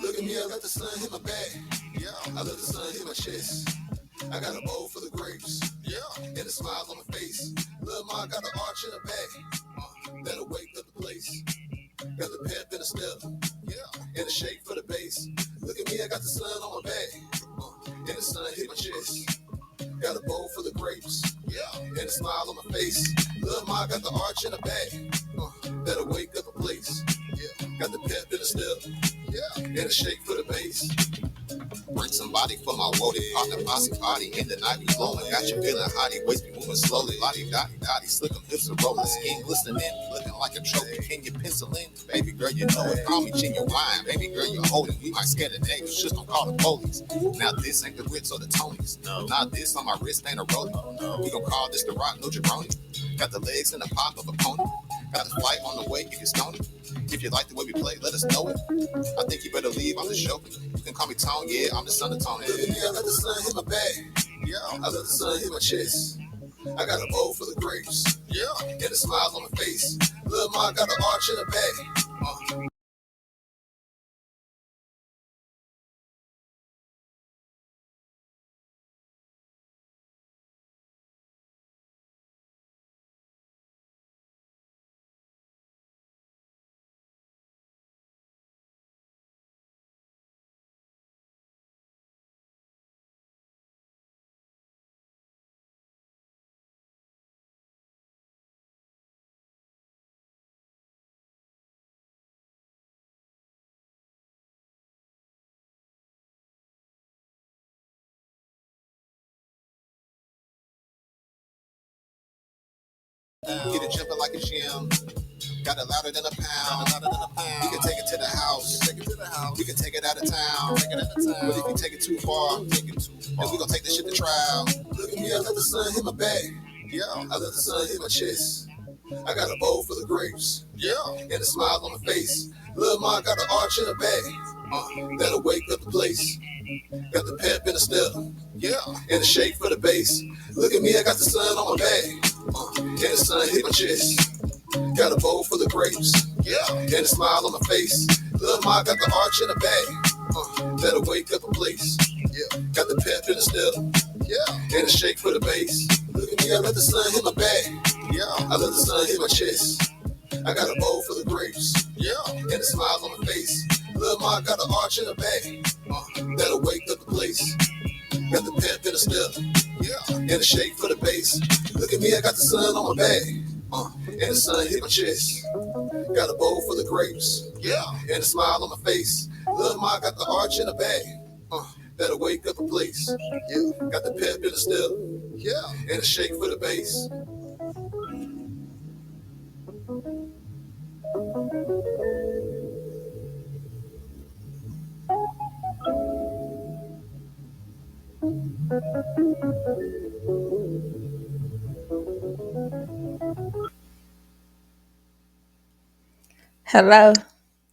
Look at me, I let the sun hit my back. Yeah, I let the sun hit my chest. I got a bowl full of grapes. Yeah, and a smile on my face. Lil' ma got the arch in her back. That'll wake up the place. Got the pep in the step. Yeah, and a shake for the bass. Look at me, I got the sun on my back. And the sun hit my chest. Got a bowl full of grapes. Yeah, and a smile on my face. Lil' ma got the arch in her back. That'll wake up a place. Yeah, got the pep in the step. Yeah, and a shake for the bass. Bring somebody for my woody. On the posse party in the night we flowing. Got you feeling hotty, waist be moving slowly. Lottie dotty dotty, slick 'em hips are rolling. Skin glistening, looking like a trophy. Can you pencil in? Baby girl, you know it. Call me chin your wine. Baby girl, you're holding. We might scare the neighbors, just don't call the police. Now this ain't the Ritz or the Tonys. No. Now this on my wrist ain't a rolling. No. We gon' call this the rock, no jabroni. Got the legs and the pop of a pony. Got the flight on the way if you're stony. If you like the way we play, let us know it. I think you better leave, I'm the show. You can call me Tone, yeah, I'm the son of Tony. Yeah, I let the sun hit my back. Yeah, I let the sun hit my chest. I got a bowl full of grapes. Yeah, and a smile on my face. Lil' ma got an arch in her back. Get it jumping like a gym. Got it louder than a pound. You can take it to the house. You can take it out of town. But if you take it too far, then we gon' take this shit to trial. Look at me, I let the sun hit my back. Yeah, I let the sun hit my chest. I got a bowl full of grapes. Yeah, and a smile on my face. Lil' ma got an arch in her back. That'll wake up the place. Got the pep in the step. Yeah, and a shake for the bass. Look at me, I got the sun on my back. And the sun hit my chest. Got a bowl full of grapes. Yeah, and a smile on my face. Lil' ma got the arch in her back. That'll wake up a place. Yeah, got the pep in the step. Yeah, and a shake for the bass. Look at me, I let the sun hit my back. Yeah, I let the sun hit my chest. I got a bowl full of grapes. Yeah, and a smile on my face. Lil' ma got an arch in her back. That'll wake up the place. Got the pep in the step. Yeah, and a shake for the bass. Look at me, I got the sun on my back. And the sun hit my chest. Got a bowl full of grapes. Yeah, and a smile on my face. Lil' ma got the arch in her back. That'll wake up a place. Yeah, got the pep in the step. Yeah, and a shake for the bass. Hello.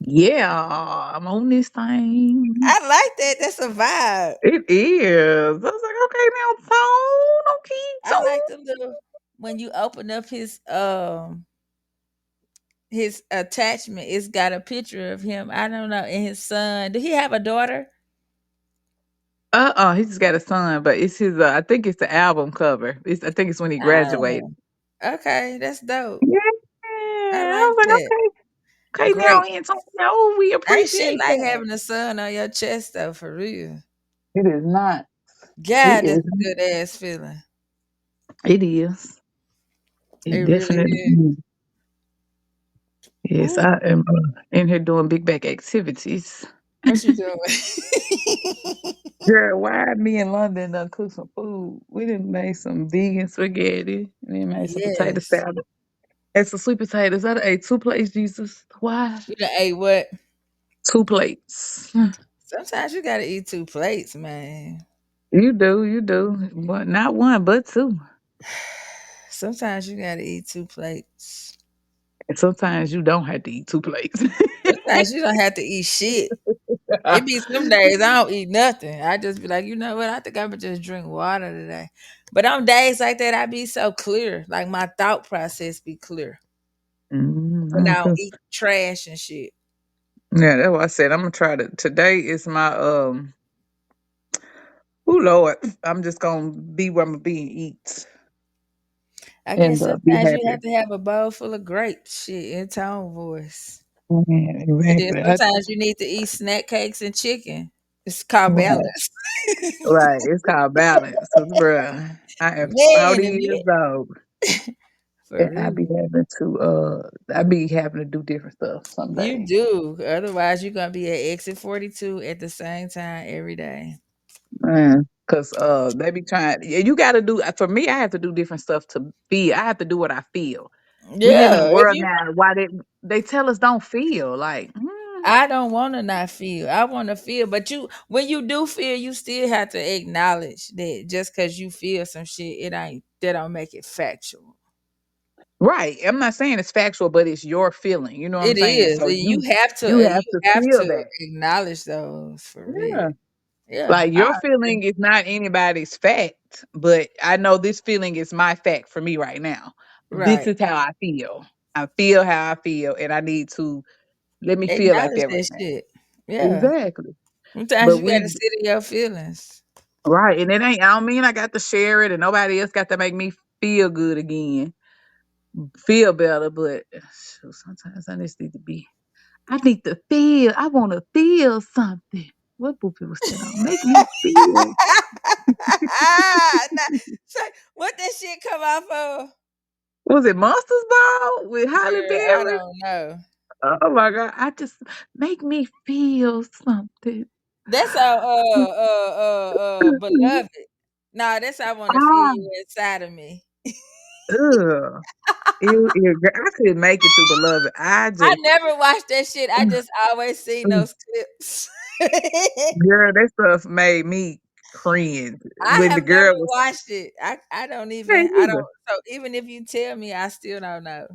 Yeah, I'm on this thing. I like that. That's a vibe. It is. I was like, okay, now tone, okay, I tone. like the little when you open up his attachment, it's got a picture of him. I don't know, and his son. Do he have a daughter? He just got a son, but it's his. I think it's the album cover. I think it's when he graduated. Oh, okay, that's dope. Yeah, I I like was like, that. okay, now, Great. Antonio, we Ain't shit appreciate like that. having a son on your chest though, for real. It is not. It God, that's is. a good ass feeling. It is. It It really definitely is. is. Yes, Ooh, I am in here doing big back activities. what you doing? Girl, why me and London done cook some food? We done made some vegan spaghetti and then made some potato Yes. salad and some sweet potatoes. I done ate 2 plates, Jesus. Why? You done ate what? 2 plates. Sometimes you gotta eat two plates, man. You do. But not one, but two. Sometimes you gotta eat two plates. And sometimes you don't have to eat 2 plates. Sometimes you don't have to eat shit. It be some days I don't eat nothing. I just be like, you know what? I think I'm gonna just drink water today. But on days like that, I be so clear. Like my thought process be clear when I don't Cause eat trash and shit. yeah, that's what I said. I'm gonna try to. Today is my Oh Lord, I'm just gonna be where I'm gonna be and eat I and guess be sometimes you happy. have to have a bowl full of grapes, shit, in tone voice. Yeah, And then exactly. sometimes you need to eat snack cakes and chicken. It's called Right, balance. right. It's called balance. Cause, bruh, I am Man, 40 years old, for and I be real. having to I be having to do different stuff some You days. do. Otherwise, you're gonna be at exit 42 at the same time every day. Man, cause they be trying. Yeah, you got to do. For me, I have to do different stuff to feel. I have to do what I feel. We live in a Yeah, if world you now. Why they tell us don't feel like. I don't want to not feel. I want to feel, but you when you do feel, you still have to acknowledge that just cuz you feel some shit, it ain't that don't make it factual. Right. I'm not saying it's factual, but it's your feeling. You know what I'm It saying? is. So you You have to have feel to that. acknowledge those for real. Yeah. Yeah. Like your feeling is not anybody's fact, but I know this feeling is my fact for me right now. This Right. is how I feel. I feel how I feel, and I need to let me feel like Acknowledge that right that now. shit. Yeah. Exactly. Sometimes But you got we to sit in your feelings. right, and it ain't. I don't mean I got to share it, and nobody else got to make me feel good again, feel better. But shoot, sometimes I just need to be. I need to feel. I want to feel something. What book people said? Make me feel. Nah, so what that shit come off of? Was it Monsters Ball with Holly Girl, I Berry? don't know. Oh my God! I just make me feel something. That's our beloved. Nah, that's I want to feel Ah, you inside of me. ugh. I couldn't make it through Beloved. I I just, never watched that shit. I just always seen those clips. girl, that stuff made me cringe I when the have never girl was. watched it. I don't Hey, even I don't either. so even if you tell me I still don't know.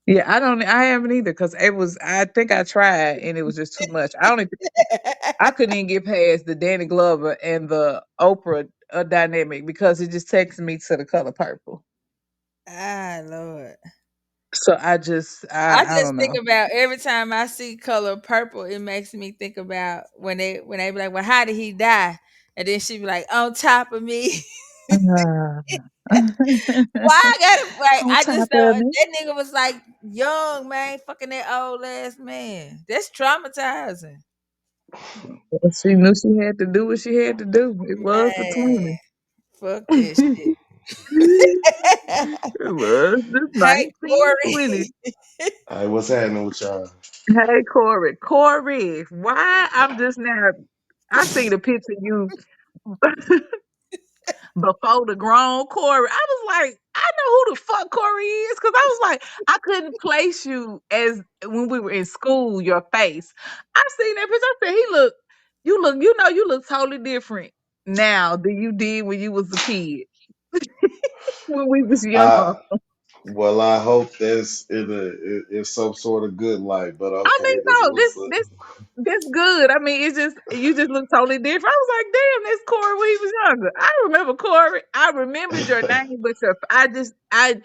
Yeah, I don't. I haven't either because it was. I think I tried and it was just too much. I don't. I couldn't even get past the Danny Glover and the Oprah dynamic because it just takes me to the color purple. Ah Lord. So I just, I I just don't think know. about every time I see color purple, it makes me think about when they be like, "Well, how did he die?" And then she be like, "On top of me." Ah. Why I gotta like? On I top just of don't. me. That nigga was like young man, fucking that old ass man. That's traumatizing, Well, she knew she had to do what she had to do. It was the man. 20s. Fuck that shit. It was the Hey 1920s. Corey. All right, what's happening with y'all? Hey, Corey. Corey, why I'm just now, I see the picture of you before the grown Corey. I was like, I know who the fuck Corey is because I was like, I couldn't place you as when we were in school, your face. I seen that picture. I said, you look totally different now than you did when you was a kid, when we was young. I well, I hope it's some sort of good light. But I okay, mean, this no, was this good. I mean, it's just you just look totally different. I was like, damn, that's Corey when he was younger. I remember Corey. I remembered your name, but I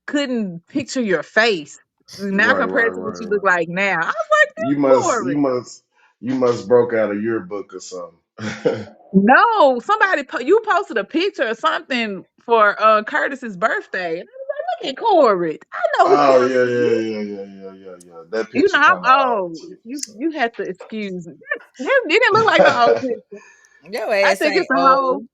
couldn't picture your face. Now right, right, compared to what right, you look right. like now, I was like, You that's must, you Corey. must, you must broke out a yearbook or something. No, you posted a picture or something for Curtis's birthday, and I was like, look at Corey. I know who Oh Corey yeah, is. yeah, yeah, yeah, yeah, yeah, yeah. That You picture know, I'm kind of old old. too. So. You have to excuse me. That didn't look like no old picture. Your I ass think ain't it's a whole. old.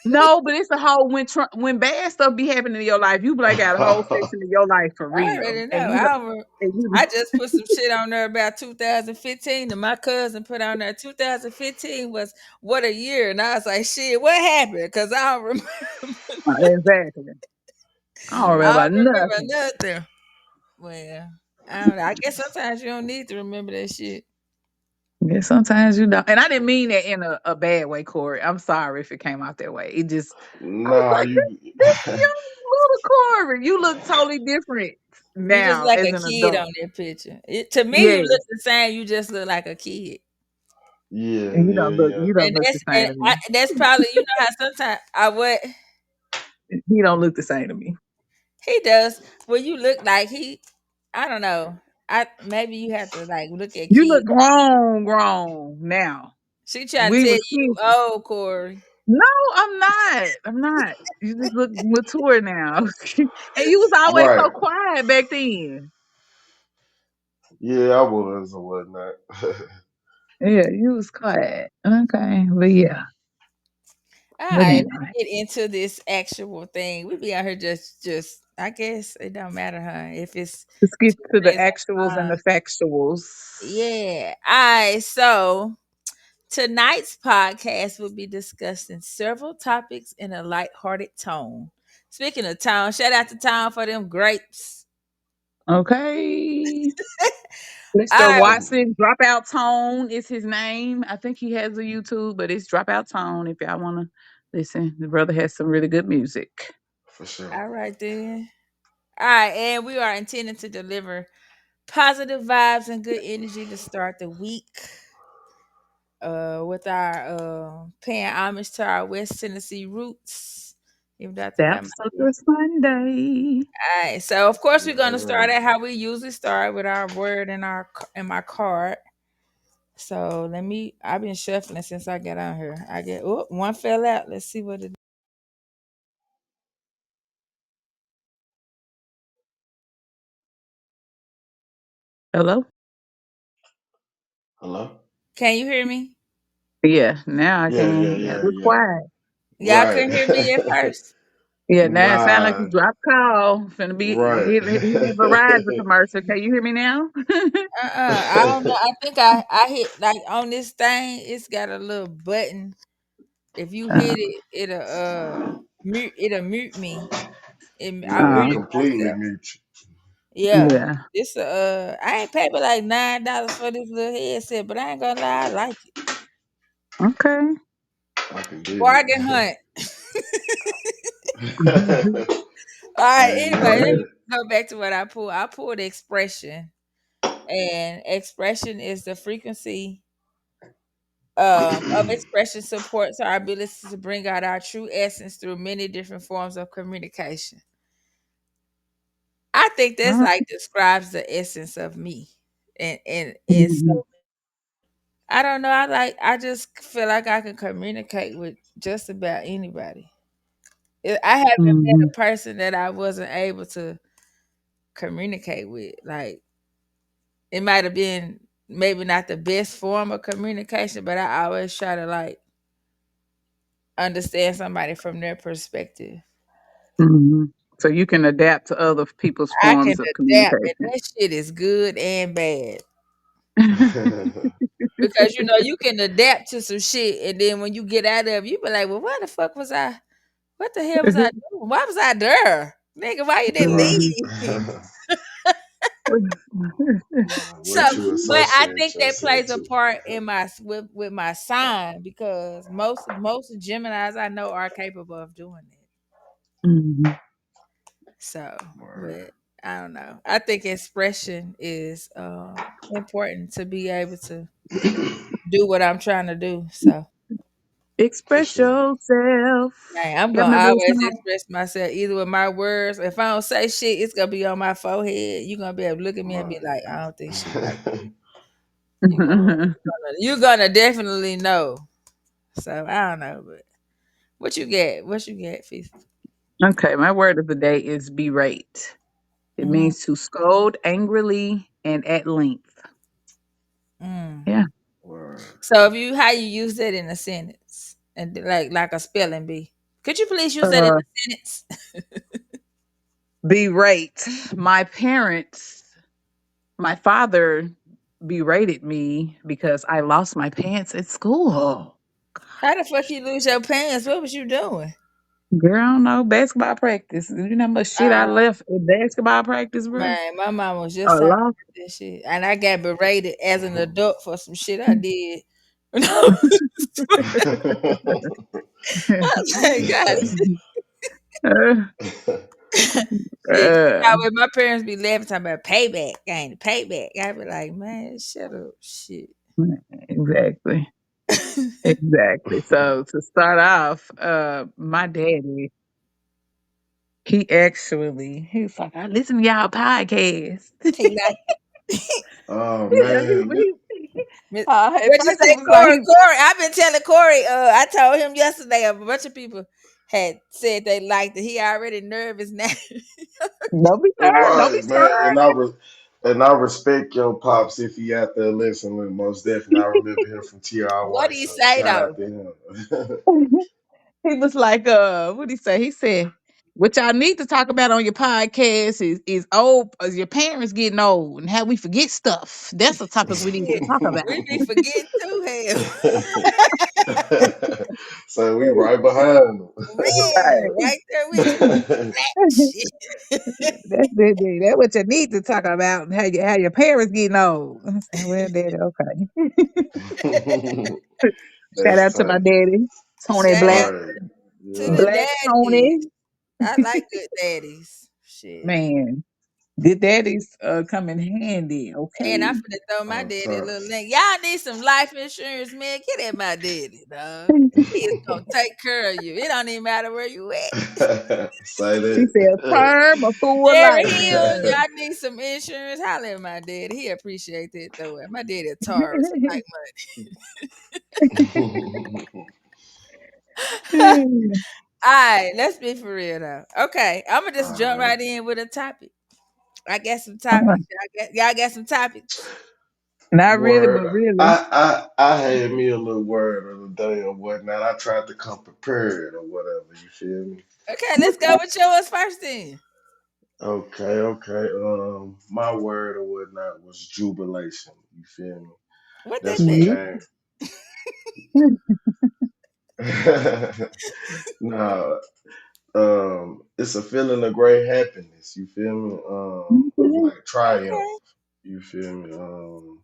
No, but it's a whole when bad stuff be happening in your life, you black out a whole section of your life for I real, already know. I don't and you I just put some shit on there about 2015, and my cousin put on there 2015 was what a year, and I was like, shit, what happened? Because I don't remember. exactly. I don't I remember don't remember nothing. nothing. Well, I don't know. I guess sometimes you don't need to remember that shit. Yeah, sometimes you don't, and I didn't mean that in a bad way, Corey. I'm sorry if it came out that way. It just I was Nah, like, you. this young little Corey. You look totally different You just now like as a an kid adult. on that picture. To me, you Yes, look the same. You just look like a kid. Yeah, And yeah, yeah. you don't And look the same to me. that's probably, you know how sometimes I what He don't look the same to me. he does when you look like he, I don't know. I maybe you have to like look at You look kids. grown now. She tried to We tell was you, kids. oh Corey. No, I'm not. I'm not. You just look mature now. And you was always so Right. quiet back then. Yeah, I was or whatnot. Yeah, you was quiet. Okay. But yeah. All But right, anyway. let's get into this actual thing. We be out here just I guess it don't matter, huh? If it's Let's get two to the friends actuals and online. the factuals. Yeah. All right. So tonight's podcast will be discussing several topics in a lighthearted tone. Speaking of town, shout out to town for them grapes. Okay. All Mr. right. Watson, Dropout Tone is his name. I think he has a YouTube, but it's Dropout Tone if y'all want to listen. The brother has some really good music. For sure. All right then. All right, and we are intending to deliver positive vibes and good energy to start the week. With our paying homage to our West Tennessee roots. Even though I think I That's might be. Sucker Sunday. All right, so of course we're gonna start Right. at how we usually start with our word and in my card. So let me. I've been shuffling since I got on here. I get one fell out. Let's see what it. Hello? Hello? Can you hear me? Yeah, now I Yeah, yeah, can. Yeah, yeah, look yeah. quiet. Y'all Right. couldn't hear me at first. Yeah, now it sounds like you Nah. dropped call. Finna be Right. hit that Verizon commercial. Can you hear me now? I don't know. I think I hit like on this thing. It's got a little button. If you uh, hit it, it'll mute me. I Yeah, uh, it muted completely myself. mute Yeah. yeah. This I ain't paid but like $9 for this little headset, but I ain't gonna lie, I like it. Okay. you. I can dig Bargain it. hunt. All right, Hey anyway, let me man. go back to what I pulled. I pulled expression. And expression is the frequency of expression supports our ability to bring out our true essence through many different forms of communication. I think that's Uh, like describes the essence of me. And mhm, so I don't know. I just feel like I can communicate with just about anybody. I haven't met mhm, a person that I wasn't able to communicate with. Like it might have been maybe not the best form of communication, but I always try to like understand somebody from their perspective. mhm. So you can adapt to other people's I can forms of adapt, and communication. that shit is good and bad. Because you can adapt to some shit, and then when you get out of it, you be like, "Well, why the fuck was I? What the hell was I doing? Why was I there, nigga? Why you didn't Mhm. leave?" So, What you but I associate think that yourself plays a to. part in with my sign because most Geminis I know are capable of doing it. Mhm. So, Word. but I don't know. I think expression is important to be able to do what I'm trying to do. So, For Express sure. yourself. man, I'm You gonna remember the always song? express myself either with my words. If I don't say shit, it's gonna be on my forehead. You're gonna be able to look at me and be Right. like, I don't think she like you're gonna definitely know. So I don't know, but what you get? What you get, Feast? Okay, my word of the day is berate. It Mm-hmm. means to scold angrily and at length. Mm. Yeah. Word. So if you how you use that in a sentence and like a spelling bee, could you please use that in Uh, a sentence? berate. My father berated me because I lost my pants at school. How the fuck you lose your pants? What was you doing? Girl, I don't know, basketball practice. You know how much shit I Uh, left in basketball practice, bro? man, my mom was A just talking lot. about this shit, and I got berated as an adult for some shit I did. I was like, God, uh, yeah, uh, my parents be laughing talking about payback, ain't it? Payback. I be like, man, shut up, shit. exactly. Exactly. So to start off, my daddy, he was like, I listen to y'all podcast. He like Oh Yeah, man, at what you first he say, was like, Corey? Corey, I've been telling Corey. I told him yesterday a bunch of people had said they liked it. He already nervous now. don't be scared, don't be right, man. scared. And I respect your pops if he out there listening. Most definitely, I remember him from What TRY. do you So say shout though? out to him. He was like, what did he say? He said, what y'all need to talk about on your podcast is old, is your parents getting old and how we forget stuff. That's the topic we need to Shit, talk about. we be forgetting too. Hell, So we right behind man, right there with you. him. Black shit. That's it. That's what you need to talk about. How your parents getting old. I said, well, daddy, okay. Shout That's out to my tight. daddy, Tony Shout Black. out Right. to the Yeah. Black daddies. Tony. I like good daddies. Shit. Man, good daddies come in handy. And I Okay. finna throw my Oh, daddy a top. little link. Y'all need some life insurance, man. Get at my daddy, dog. He is gonna take care of you. It don't even matter where you at. Say She said, that. perm or full Jerry life. Hill, y'all need some insurance. Holler at my daddy. He appreciate that though. My daddy a Taurus. He like money. All right, let's be for real though. Okay, I'm gonna just jump Alright. right in with a topic. I got some topics. Y'all got some topics. Not really, Word. but really. I had me a little word of the day or whatnot. I tried to come prepared or whatever. You feel me? Okay, let's go with yours first then. Okay, okay. My word or whatnot was jubilation. You feel me? What that That's what mean? Mhm. came. Nah, it's a feeling of great happiness. You feel me? Of Mhm. like triumph. Okay. You feel me?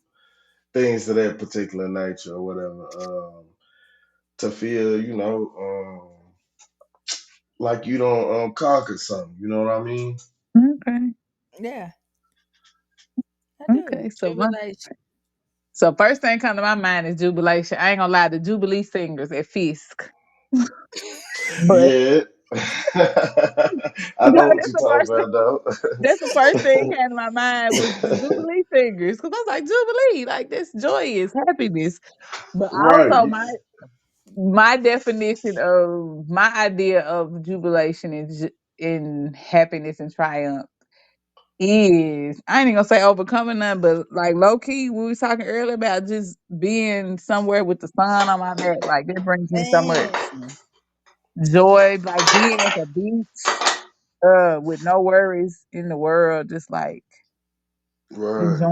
Things of that particular nature or whatever. To feel, like you don't conquer something. You know what I mean? Okay. Yeah, I do. Okay. Jubilation. So first thing come to my mind is jubilation. I ain't gonna lie, the Jubilee singers at Fisk. But Yeah. I no, know what you're talking about, though. that's the first thing came to my mind was the Jubilee singers. Cause I was like, Jubilee, like this joyous happiness. But also Right. my definition of my idea of jubilation in happiness and triumph is I ain't even gonna say overcoming none, but like low key, we was talking earlier about just being somewhere with the sun on my back. Like that brings me so much Man. joy. Like being at the beach, with no worries in the world, just like Right.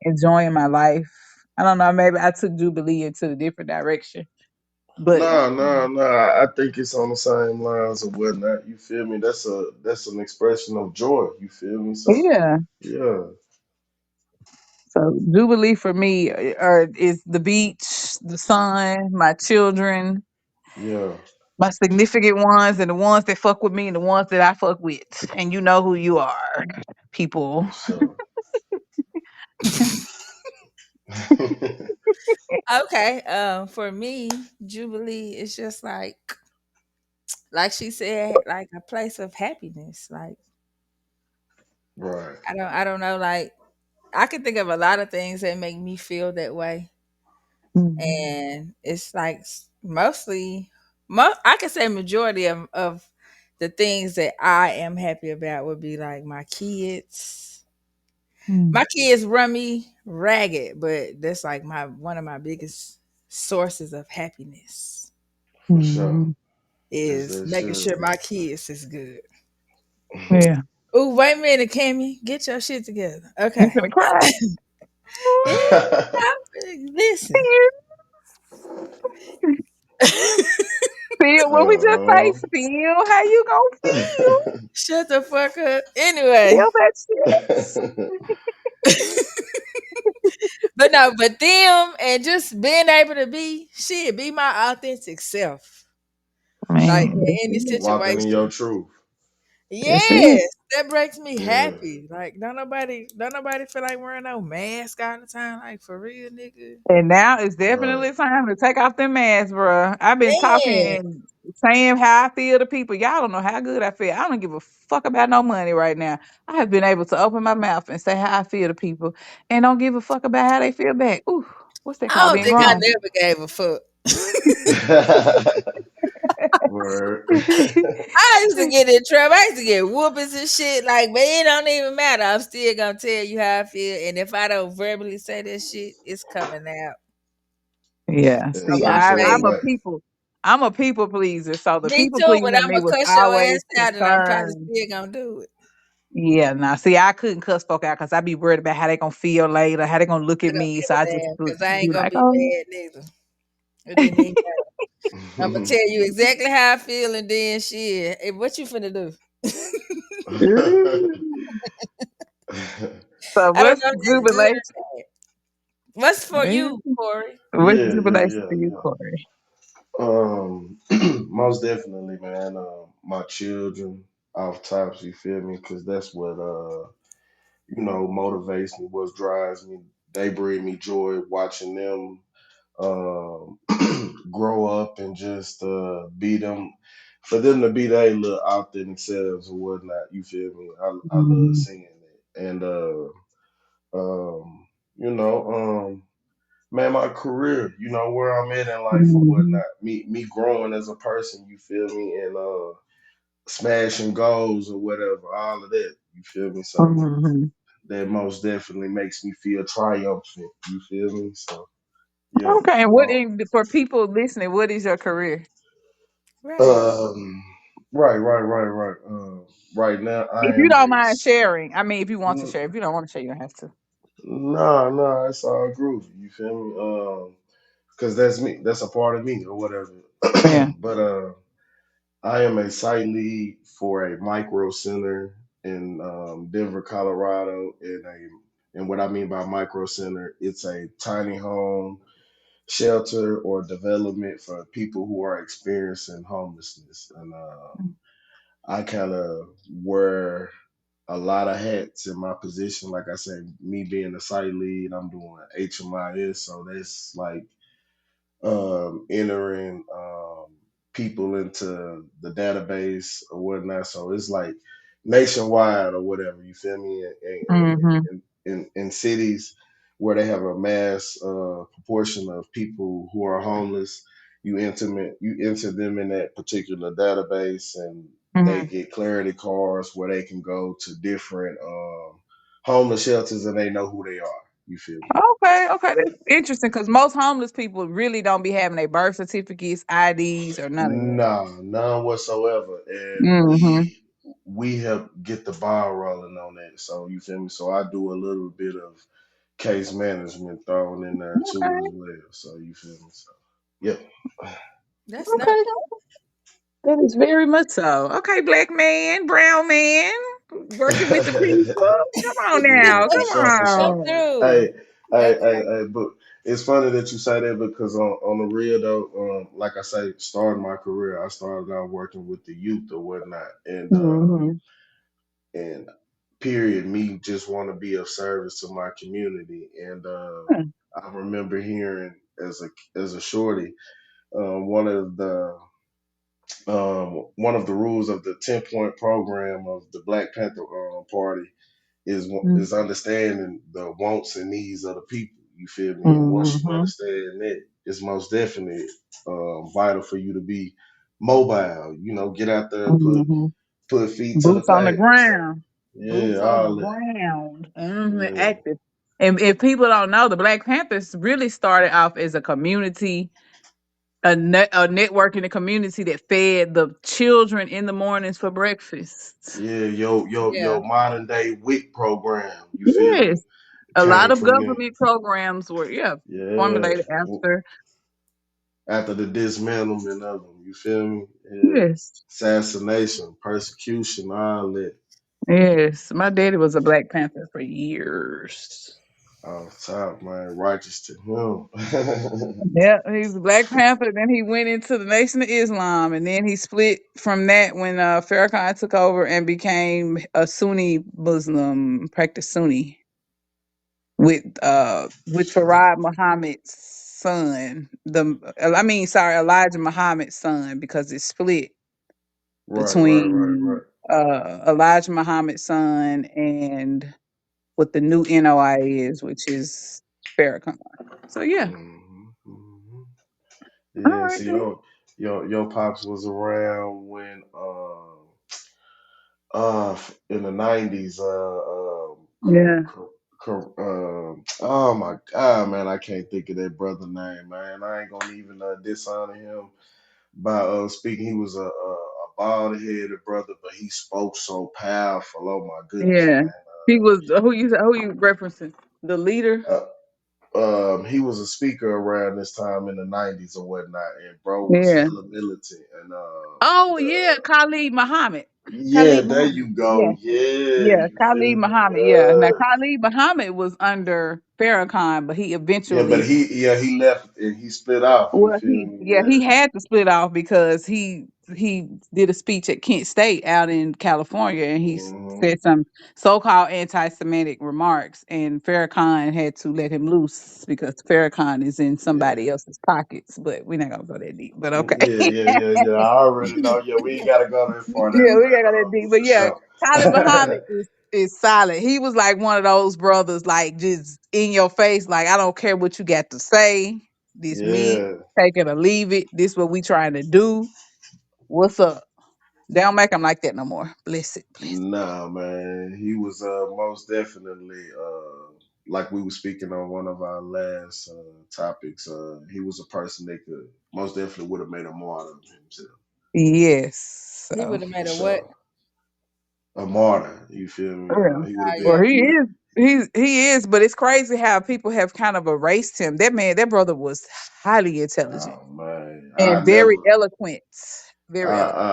enjoying my life. I don't know, maybe I took Jubilee into a different direction. But Nah, nah, nah. I think it's on the same lines or whatnot. You feel me? That's an expression of joy. You feel me? So yeah. yeah, So Jubilee for me is the beach, the sun, my children, yeah, my significant ones, and the ones that fuck with me, and the ones that I fuck with. And you know who you are, people. for sure. Okay. For me, Jubilee is just like she said, like a place of happiness. Like Right. I don't know. Like I can think of a lot of things that make me feel that way, Mhm. and it's like mostly, I can say majority of the things that I am happy about would be like my kids. My Mhm. kids run me ragged, but that's like my one of my biggest sources of happiness For sure. Mhm. As is they making should sure be. my kids is good. Yeah, Oh, wait a minute, Cammy, get your shit together. I'm Okay. gonna cry. Yeah, listen. Feel what we just say. Uh, Feel how you gonna feel. Shut the fuck up. Anyway, Feel that shit. but no, but them and just being able to be my authentic self. Like Man, in any that's it. Walking in your situation. truth. That's Yes, it. that breaks me Yeah. happy. Like don't nobody feel like wearing no mask all the time. Like for real, nigga. And now it's Right. definitely time to take off them masks, bro. I've been talking Man, and saying how I feel to people. Y'all don't know how good I feel. I don't give a fuck about no money right now. I have been able to open my mouth and say how I feel to people and don't give a fuck about how they feel back. Ooh, what's that I called? don't Being think I grown. never gave a fuck. Word. I used to get in trouble. I used to get whoopings and shit. Like, but it don't even matter. I'm still gonna tell you how I feel. And if I don't verbally say that shit, it's coming out. Yeah, Yeah, On see, my so I'm a face. like, people. I'm a people pleaser, so the Me people too, pleasing but in I'm me gonna was cuss your always ass out and I'm probably concerned. still gonna do it. Yeah, nah. See, I couldn't cuss folk out because I be worried about how they gonna feel later, how they gonna look I at don't me. give So a I just damn because I be ain't gonna like, be oh. mad neither. It didn't even matter. I'm gonna tell you exactly how I feel and then shit. Hey, what you finna do? So I don't what's know if that's good jubilation? or bad. What's for you, Corey? What's yeah, yeah, jubilation yeah, for you, yeah. Corey? Most definitely, man. My children off tops, you feel me? Because that's what motivates me, what drives me. They bring me joy watching them um, grow up and just be them, for them to be their little authentic selves or whatnot. You feel me? I love Mhm. seeing it, and um, you know, man, my career, where I'm at in life or Mhm. whatnot. Me growing as a person. You feel me? And smashing goals or whatever, all of that. You feel me? So Mhm. that most definitely makes me feel triumphant. You feel me? So yeah. Okay, and Uh, for people listening, what is your career? Right. Um, right. Right now, I If you am don't a mind sharing, I mean, if you want to n- share, if you don't want to share, you don't have to. nah, it's all groovy. You feel me? Cause that's me. That's a part of me or whatever. Yeah. But I am a site lead for a micro center in Denver, Colorado. And what I mean by micro center, it's a tiny home shelter or development for people who are experiencing homelessness. And I kind of wear a lot of hats in my position. Like I said, me being the site lead, I'm doing HMIS, so that's like entering people into the database or whatnot. So it's like nationwide or whatever. You feel me? Mm-hmm. In cities where they have a mass proportion of people who are homeless, you enter them in that particular database, and they Hmm. get clarity cards where they can go to different homeless shelters, and they know who they are. You feel me? Okay, okay, that's interesting because most homeless people really don't be having their birth certificates, IDs, or none of that. Nah, none whatsoever. And Mm-hmm. we help get the ball rolling on that. So you feel me? So I do a little bit of case management thrown in there too as Okay, well. So you feel me? So yeah. That's nice. okay, that is very much so. Okay, black man, brown man, working with the people. Come on now, Yeah, for come sure, for Come sure. on. through. Hey, hey, Okay. hey, hey, but it's funny that you say that because on the real though, like I say, starting my career, I started out working with the youth or whatnot, Mm-hmm. and period, me just want to be of service to my community. And I remember hearing as a shorty, one of the rules of the 10-point program of the Black Panther Party is understanding the wants and needs of the people. You feel me? And once you Mm-hmm. understand that, it's most definitely vital for you to be mobile. Get out there, Mm-hmm. put feet to the Boots on the pavement. So ground. yeah, Boots on the all that. ground. Yeah. Active. And if people don't know, the Black Panthers really started off as a community, a network in the community that fed the children in the mornings for breakfast. Yeah, yo, Yeah. modern day WIC program. You feel me? Yes. A lot Came of from them. government programs were, yeah, Yeah. formulated after. After the dismantlement of them, you feel me? Yeah. Yes. Assassination, persecution, all that. Yes. My daddy was a Black Panther for years. Top man, righteous to him. Yeah, he's Black Panther. Then he went into the Nation of Islam, and then he split from that when Farrakhan took over and became a Sunni Muslim, practiced Sunni with Farad Muhammad's son. Elijah Muhammad's son, because it split Right, right, right, between right. Elijah Muhammad's son and what the new NOI is, which is Farrakhan. So yeah. All Yeah, right see, then. your pops was around when in the 90s Yeah. oh my God, man, I can't think of that brother name, man. I ain't gonna even dishonor him by speaking. He was a bald headed brother, but he spoke so powerful. Oh my goodness, Yeah. man. He was who you referencing? The leader? He was a speaker around this time in the 90s or whatnot, and bro was Yeah. hella militant. And Oh the yeah, Khalid Muhammad. yeah, Khalid there Muhammad. you go. Yeah. Yeah, Yeah. you Khalid feel me? Muhammad. Yeah. Now Khalid Muhammad was under Farrakhan, but he Yeah, but eventually he left and he split off. You well feel me? he Yeah. had to split off because he did a speech at Kent State out in California, and he Hmm. said some so-called anti-Semitic remarks, and Farrakhan had to let him loose because Farrakhan is in Yeah. somebody else's pockets. But we're not gonna go that deep. But okay. Yeah, yeah, yeah, yeah. I already know. Yeah, we ain't gotta go that far down Yeah, the we gotta rabbit go that deep. hole But for yeah, Khalid Muhammad sure. is solid. He was like one of those brothers, like just in your face, like I don't care what you got to say. This me, Yeah. take it or leave it. This what we trying to do. What's up? They don't make them like that no more. Bless it, bless Nah, man. He was most definitely like we were speaking on one of our last topics. He was a person that could most definitely would have made a martyr of himself it. Yes. He So would have for made a what? sure. A martyr, you feel me? yeah. He would have Oh been. Well, yeah. he He would have. is. He is, but it's crazy how people have kind of erased him. That man, that brother was highly intelligent Oh man, and very eloquent. Very eloquent.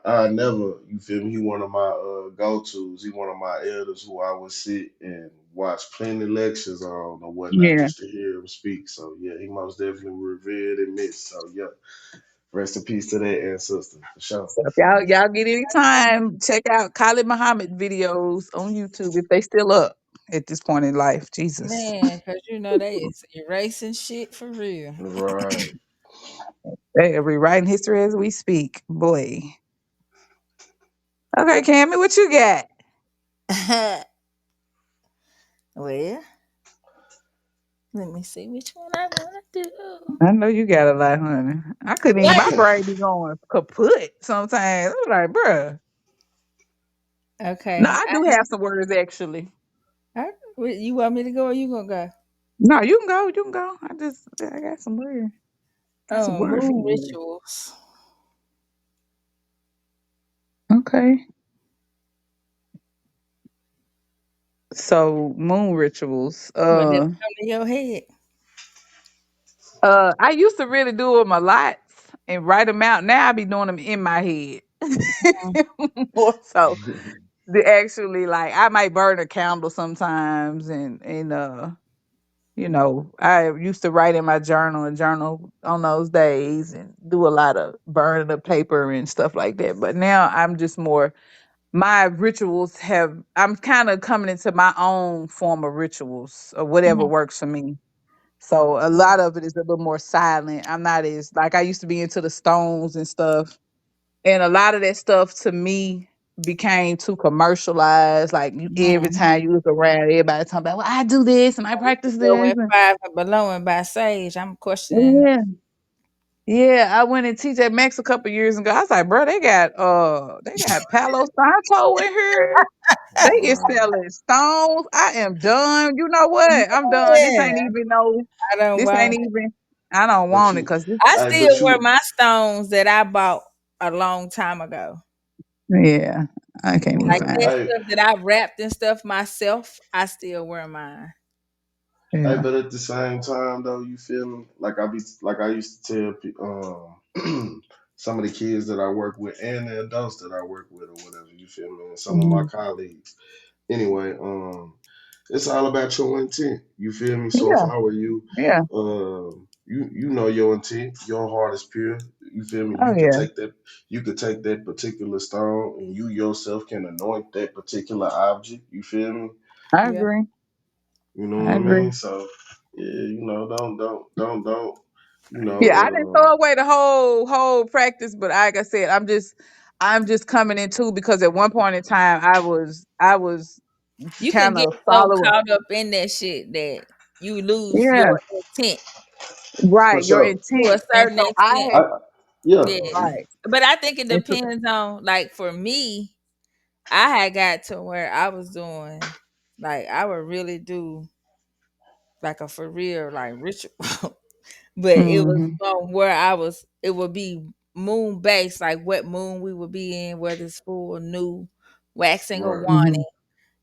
I never, you feel me? He one of my go tos. He one of my elders who I would sit and watch plenty lectures on or whatnot Yeah. just to hear him speak. So yeah, he most definitely revered and missed. So yeah, rest in peace to that ancestor for sure. So if y'all get any time, check out Khalid Muhammad videos on YouTube if they still up at this point in life. Jesus. Man, cause you know they is erasing shit for real. Right. They are rewriting history as we speak. Boy. Okay, Cammy, what you got? Well, let me see which one I want to do. I know you got a lot, honey. I couldn't even my brain be going kaput sometimes. I'm like, bruh. No, Okay. I do have some words actually. You want me to go or you gonna go? No, you can go, you can go. I got some words. Got some words for Moon you. rituals. Okay. So moon rituals. What just come to your head? I used to really do them a lot and write them out. Now I be doing them in my head. Mm, More so. The actually like I might burn a candle sometimes and I used to write in my journal and journal on those days and do a lot of burning of paper and stuff like that. But now I'm just more my rituals have I'm kind of coming into my own form of rituals or whatever mhm, works for me. So a lot of it is a little more silent. I'm not as like I used to be into the stones and stuff. And a lot of that stuff to me became too commercialized. Like every mhm. time you look around, everybody talking about, well, I do this and I practice Go this. in five and below and by Sage. I'm questioning. Yeah. Yeah. I went and TJ Maxx a couple years ago. I was like, bro, they got Palo Santo in here. They is Right. selling stones. I am done. You know what? I'm done. This Yeah, ain't even no. I don't This want ain't it. even. I don't But want it you, because this. I but still wear you, my stones that I bought a long time ago. Yeah, I can't even Like right. find that it. Hey, stuff that I wrapped and stuff myself, I still wear mine. hey, Yeah. but at the same time though, you feel me? Like I used to tell some of the kids that I work with and the adults that I work with or whatever, you feel me? And some of my Mhm. colleagues. Anyway, it's all about your intent. You feel me? So if Yeah, I were you, yeah. you know your intent. Your heart is pure. You feel me? Oh yeah, You could take that particular stone, and you yourself can anoint that particular object. You feel me? I Yeah. agree. You know I what I agree. mean? So yeah, don't. You Yeah, I didn't throw know, away the whole practice, but like I said, I'm just coming in too because at one point in time I was You could kind get of so following. caught up in that shit that you lose Yeah, your intent for right. Your sure. to a intent, and certain so I extent. had Yeah. Yeah. right. But I think it And so, depends on, like, for me, I had got to where I was doing, like, I would really do like a for real like ritual. But it was hmm from where I was, it would be moon based, like what moon we would be in, whether it's full, new, waxing or Right. waning. hmm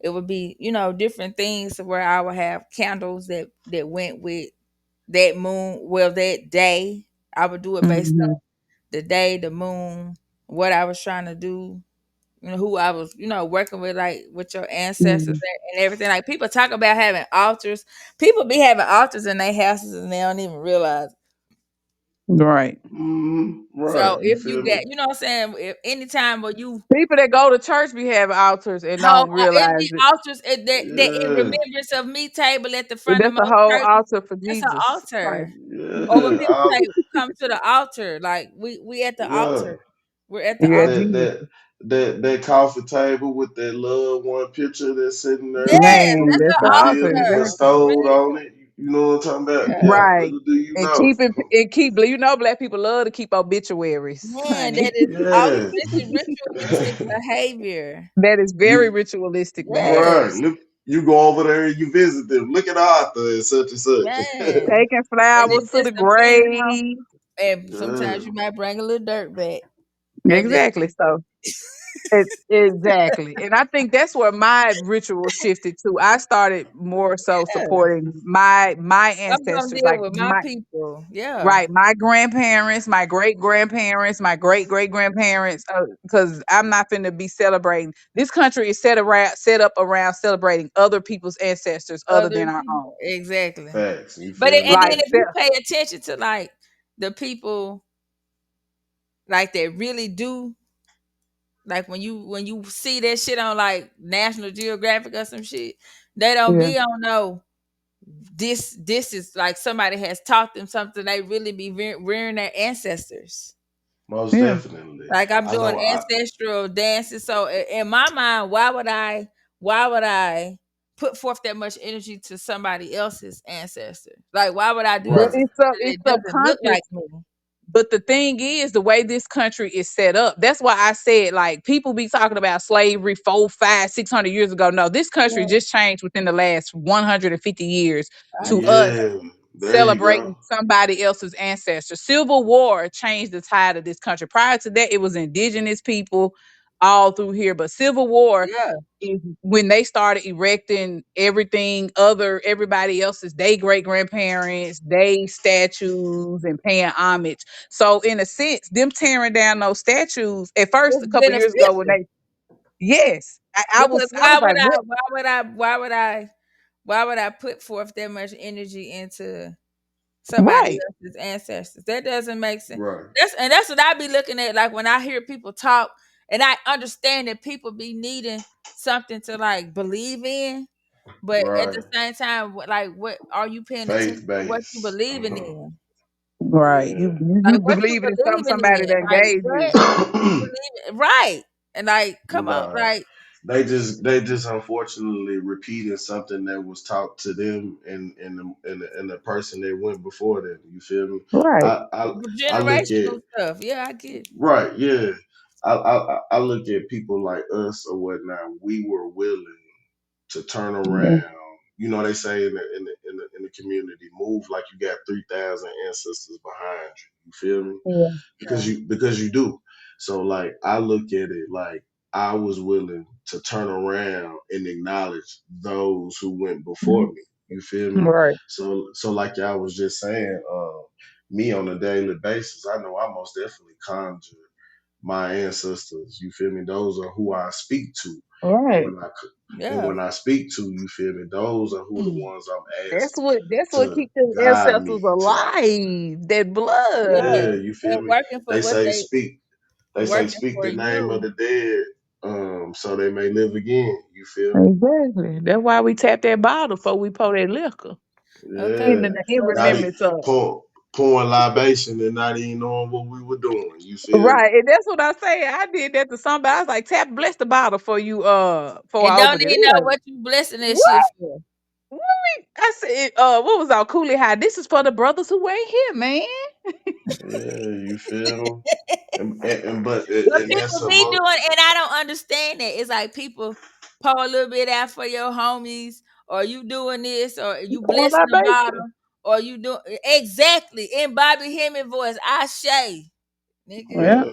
It would be, different things where I would have candles that went with that moon, well, that day. I would do it based hmm the day, the moon, what I was trying to do, who I was, working with, like with your ancestors hmm and everything. Like people talk about having altars. People be having altars in their houses and they don't even realize. Right. So Right. You if you feel me? get, what I'm saying, if anytime where you People that go to church be having altars and hold, don't it realize be it. altars that in Yeah. remembrance of me table at the But front of that's a most whole churches. altar for That's an Jesus. Like, altar. Or when Yeah. people say come to the altar, like we at the Yeah. altar. We're at the yeah, altar. That Jesus. that that coffee table with that loved one picture that's sitting there Yes, with Man, that's that's the the you feel altar, me altar. exactly. bestowed Real. on it. You know what I'm talking about? Yeah. Yeah, Right. little do you And know. keep black people love to keep obituaries, Man, honey. that is all Yeah. this is ritualistic behavior. That is very you ritualistic right. behavior. Yes, Look, you go over there and you visit them. Look at Arthur and such and such. man. Taking And it flowers to just the depends on, grave. and Yeah. sometimes you might bring a little dirt back of that. Exactly. So exactly. And I think that's where my ritual shifted to. I started more so Yeah. supporting my I'm gonna ancestors, deal like with my my people. Yeah. right, my grandparents, my great grandparents, my great great grandparents, because I'm not finna be celebrating. This country is set up around celebrating other people's ancestors other Other than our own. people. Exactly. Facts. You But feel and me? then Like, if you pay attention to like the people like that really do, like when you see that shit on like National Geographic or some shit, they don't yeah, be on no this is like somebody has taught them something. They really be rearing their ancestors. Most yeah, definitely. Like I'm I doing know. ancestral dances. So in my mind, why would I put forth that much energy to somebody else's ancestor? Like why would I do but that Right. to something it's that doesn't look subconscious. like me? But the thing is, the way this country is set up, that's why I said, like, people be talking about slavery 4, 5, 600 years ago. No, this country Yeah, just changed within the last 150 years I to agree. us Yeah. There you celebrating go. somebody else's ancestors. Civil War changed the tide of this country. Prior to that, it was indigenous people all through here. But Civil War Yeah, is when they started erecting everything other everybody else's they great grandparents, they statues and paying homage. So in a sense, them tearing down those statues at first it's a couple years ago when beneficial they yes, I because was I was like, what? why would I put forth that much energy into somebody Right, else's ancestors? That doesn't make sense. Right. That's what I be looking at. Like when I hear people talk, and I understand that people be needing something to like believe in, but at Right. the same time, like what are you paying attention Faith to? What you based. believing in? right. Yeah. You Like what you believe in something believing somebody in? that Like gave what you. you believe in? Right? And like, come on, Nah. like They just unfortunately repeated something that was taught to them and the person that went before them. You feel me? Right. I I I look at generational stuff. Yeah, I get it. right, yeah. I look at people like us or whatnot. We were willing to turn Yeah. around. You know they say in the community, move like you got 3,000 ancestors behind you. You feel me? Yeah. Yeah. Because you do. So like I look at it like I was willing to turn around and acknowledge those who went before Mhm. me. You feel me? Right. So like y'all was just saying, me on a daily basis, I know I most definitely conjure my ancestors. You feel me? Those are who I speak to, and Right. Yeah. when I speak to, you feel me? Those are who the Mm. ones I'm That's asking what to keeps the guide ancestors me to. alive. That blood. Yeah. Yeah, you feel And me? working for They what say they speak. They say working speak for the name of you. the dead, so they may live again. You feel me? Exactly. That's why we tap that bottle before we pour that liquor. Okay. Yeah. In So Not then remembrance of. pouring libation and not even knowing what we were doing. You feel me? Right, and that's what I say. I did that to somebody. I was like, "Tap, bless the bottle for you." Before and I don't open it. even They know like, what you blessing that "What? shit for. What?" I said, what was our coolie high? This is for the brothers who ain't here, man." Yeah, you feel me? But And that's people a be mo. doing, and I don't understand that. It's like people pour a little bit out for your homies, or you doing this, or you Pour blessing the libation. bottle, or you do exactly in Bobby Hemming voice. I say, nigga, Yeah.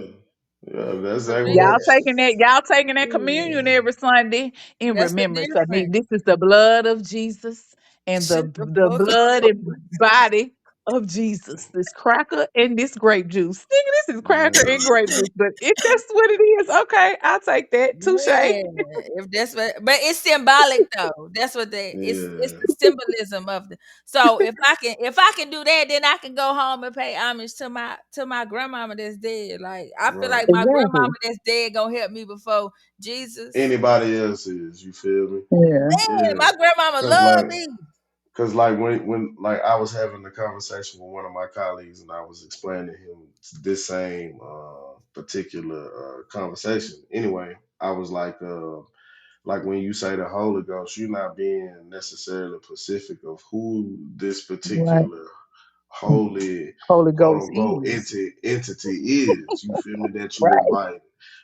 Yeah, yeah, that's for exactly Y'all real. what. taking that, y'all taking that communion Yeah, every Sunday in That's the remembrance of me. difference. This is the blood of Jesus and Shut the the fuck blood up. and body of Jesus. This cracker and this grape juice. Nigga, this is cracker and yeah, grape juice. But if that's what it is, okay, I'll take that. Touche. Yeah, if that's what, but it's symbolic though. That's what they. It's yeah, the symbolism of the. So if I can do that, then I can go home and pay homage to my grandmama that's dead. Like I feel right. like my grandmama Exactly. that's dead gonna help me before Jesus. Anybody else is, you feel me? Yeah. Man, Yeah, my grandmama cause loved like me. Cause like when like I was having a conversation with one of my colleagues and I was explaining to him this same particular conversation. Anyway, I was like when you say the Holy Ghost, you're not being necessarily specific of who this Right. particular holy Holy quote Ghost unquote is. entity is. You feel me? That you Right. invite.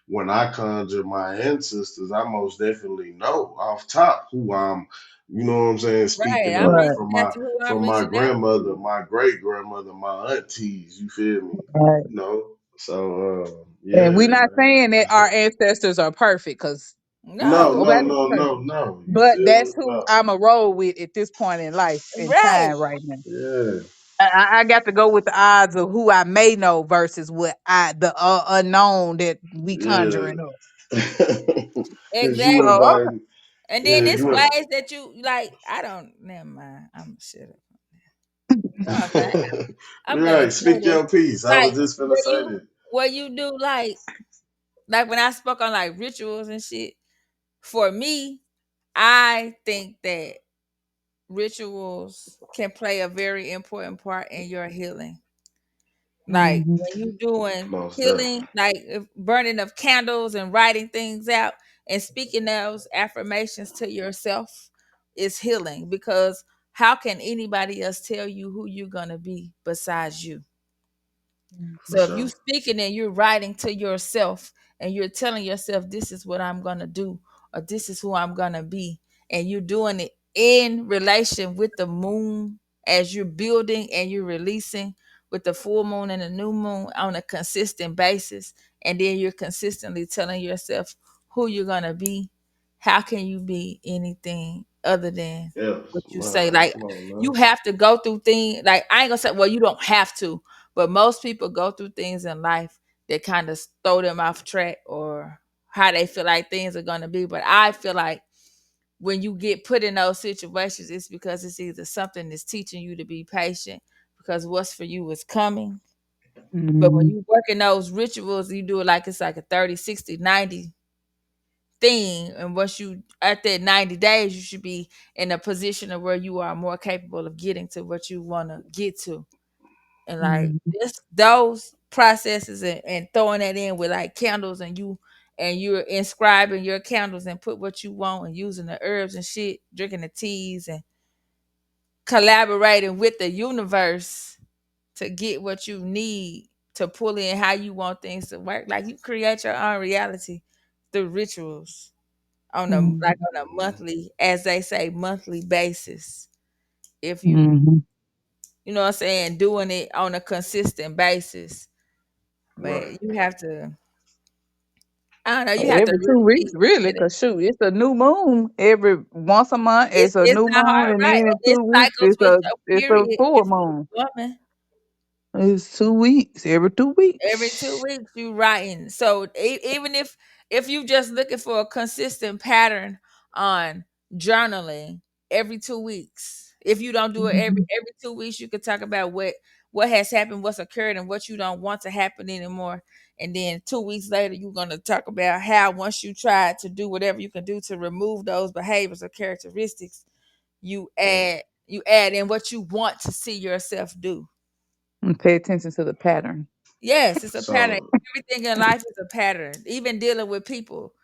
When I conjure my ancestors, I most definitely know off top who I'm, you know what I'm saying, Right, speaking I'm of Right. reaching out to who I'm from my reaching out grandmother, to. my great grandmother, my aunties, you feel me? Right. You know? So And we're yeah, not man. saying that our ancestors are perfect, because No, No, no, nobody's no, no, perfect. no. You But feel me? that's who No. I'm a roll with at this point in life in right, time right now. Yeah. I got to go with the odds of who I may know versus what the unknown that we Yeah. conjuring up. Cause you exactly. So inviting, And yeah, then it's you in, ways that you like. I don't. Never mind. I'm shut up. No, I'm saying I'm gonna right, say speak this. your piece. I Like was just gonna where say you that. where you do like when I spoke on like rituals and shit. For me, I think that rituals can play a very important part in your healing. Like mhm, when you doing Most healing, definitely. like burning of candles and writing things out and speaking those affirmations to yourself is healing, because how can anybody else tell you who you're gonna be besides you? For So if you sure. speaking and you're writing to yourself and you're telling yourself this is what I'm gonna do, or this is who I'm gonna be, and you're doing it in relation with the moon as you're building and you're releasing with the full moon and the new moon on a consistent basis, and then you're consistently telling yourself who you're gonna be, how can you be anything other than Yeah. what you say? Man, Like come on you now. have to go through things. Like I ain't gonna say, well, you don't have to, but most people go through things in life that kind of throw them off track or how they feel like things are going to be. But I feel like when you get put in those situations, it's because it's either something that's teaching you to be patient, because what's for you is coming. But when mhm, you work in those rituals, you do it like it's like a 30, 60, 90 thing. And once you at that 90 days, you should be in a position of where you are more capable of getting to what you want to get to. And like mhm, this those processes and throwing that in with like candles, and you're inscribing your candles and put what you want and using the herbs and shit, drinking the teas and collaborating with the universe to get what you need to pull in how you want things to work. Like you create your own reality through rituals on a mhm, like on a monthly, as they say, monthly basis. If mhm. you know what I'm saying, doing it on a consistent basis. Right. But you have to, I don't know, you have to Every really 2 weeks, be really, committed. cause shoot, it's a new moon every once a month. It's a It's new not moon, hard, and right? then in And it 2 weeks, cycles with your it's a period full if you moon. a woman. It's 2 weeks, every 2 weeks. Every 2 weeks you writing. So even if you just looking for a consistent pattern on journaling every 2 weeks, if you don't do it Mhm. every 2 weeks, you could talk about what has happened, what's occurred, and what you don't want to happen anymore. And then 2 weeks later, you're gonna talk about how once you try to do whatever you can do to remove those behaviors or characteristics, you add in what you want to see yourself do. And pay attention to the pattern. Yes, it's a pattern. So, Everything in life is a pattern. Even dealing with people.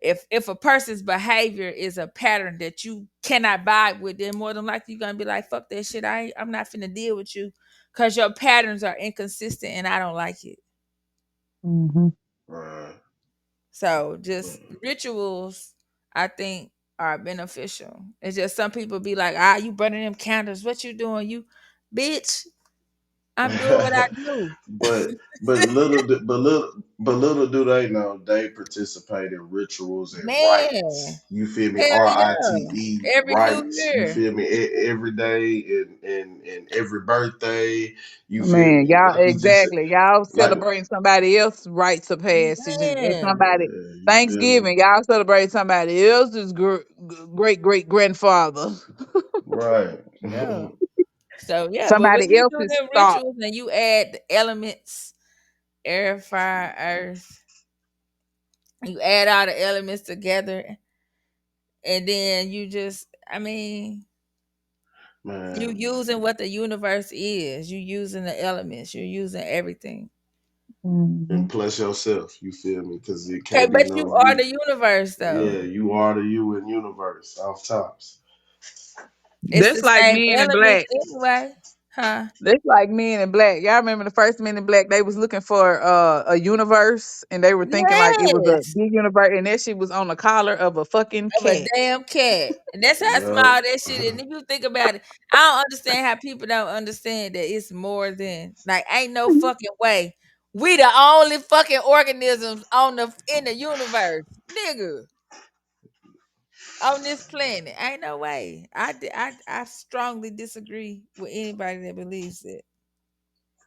If a person's behavior is a pattern that you cannot vibe with, then more than likely you're gonna be like, fuck that shit. I'm not finna deal with you because your patterns are inconsistent and I don't like it. Hmm. right. So just rituals, I think, are beneficial. It's just some people be like, you burning them candles. What you doing? You bitch, I'm doing what I do. but little do they know they participate in rituals and Man, rites. You feel me? hell RITE yeah. Every new rites. You year. feel me? Every day and every birthday. You feel Man, me? y'all Like we just exactly. Y'all like celebrating somebody else's rites of passage, and Man, somebody you feel me? Thanksgiving. Y'all celebrate somebody else's great great grandfather, Right. yeah. So yeah, but when somebody you do else's them thought. rituals and you add the elements, air, fire, earth, you add all the elements together, and then you just, I mean, you Man. using what the universe is. You using the elements. You're using everything. Hmm. And plus yourself, you feel me? Because it Okay, can't be but you no are you. the universe, though. Yeah, you are the you in universe off tops. It's That's the like same Men in elements Black. anyway, huh? That's like Men in Black. Y'all remember the first Men in Black? They was looking for a universe, and they were thinking like it was a Yes. big universe, and that shit was on the collar of a fucking Of a cat. damn cat. And that's how Yup. small that shit is. And if you think about it, I don't understand how people don't understand that it's more than like ain't no fucking way. We the only fucking organisms on the in the universe. Nigga. On this planet. Ain't no way. I strongly disagree with anybody that believes it.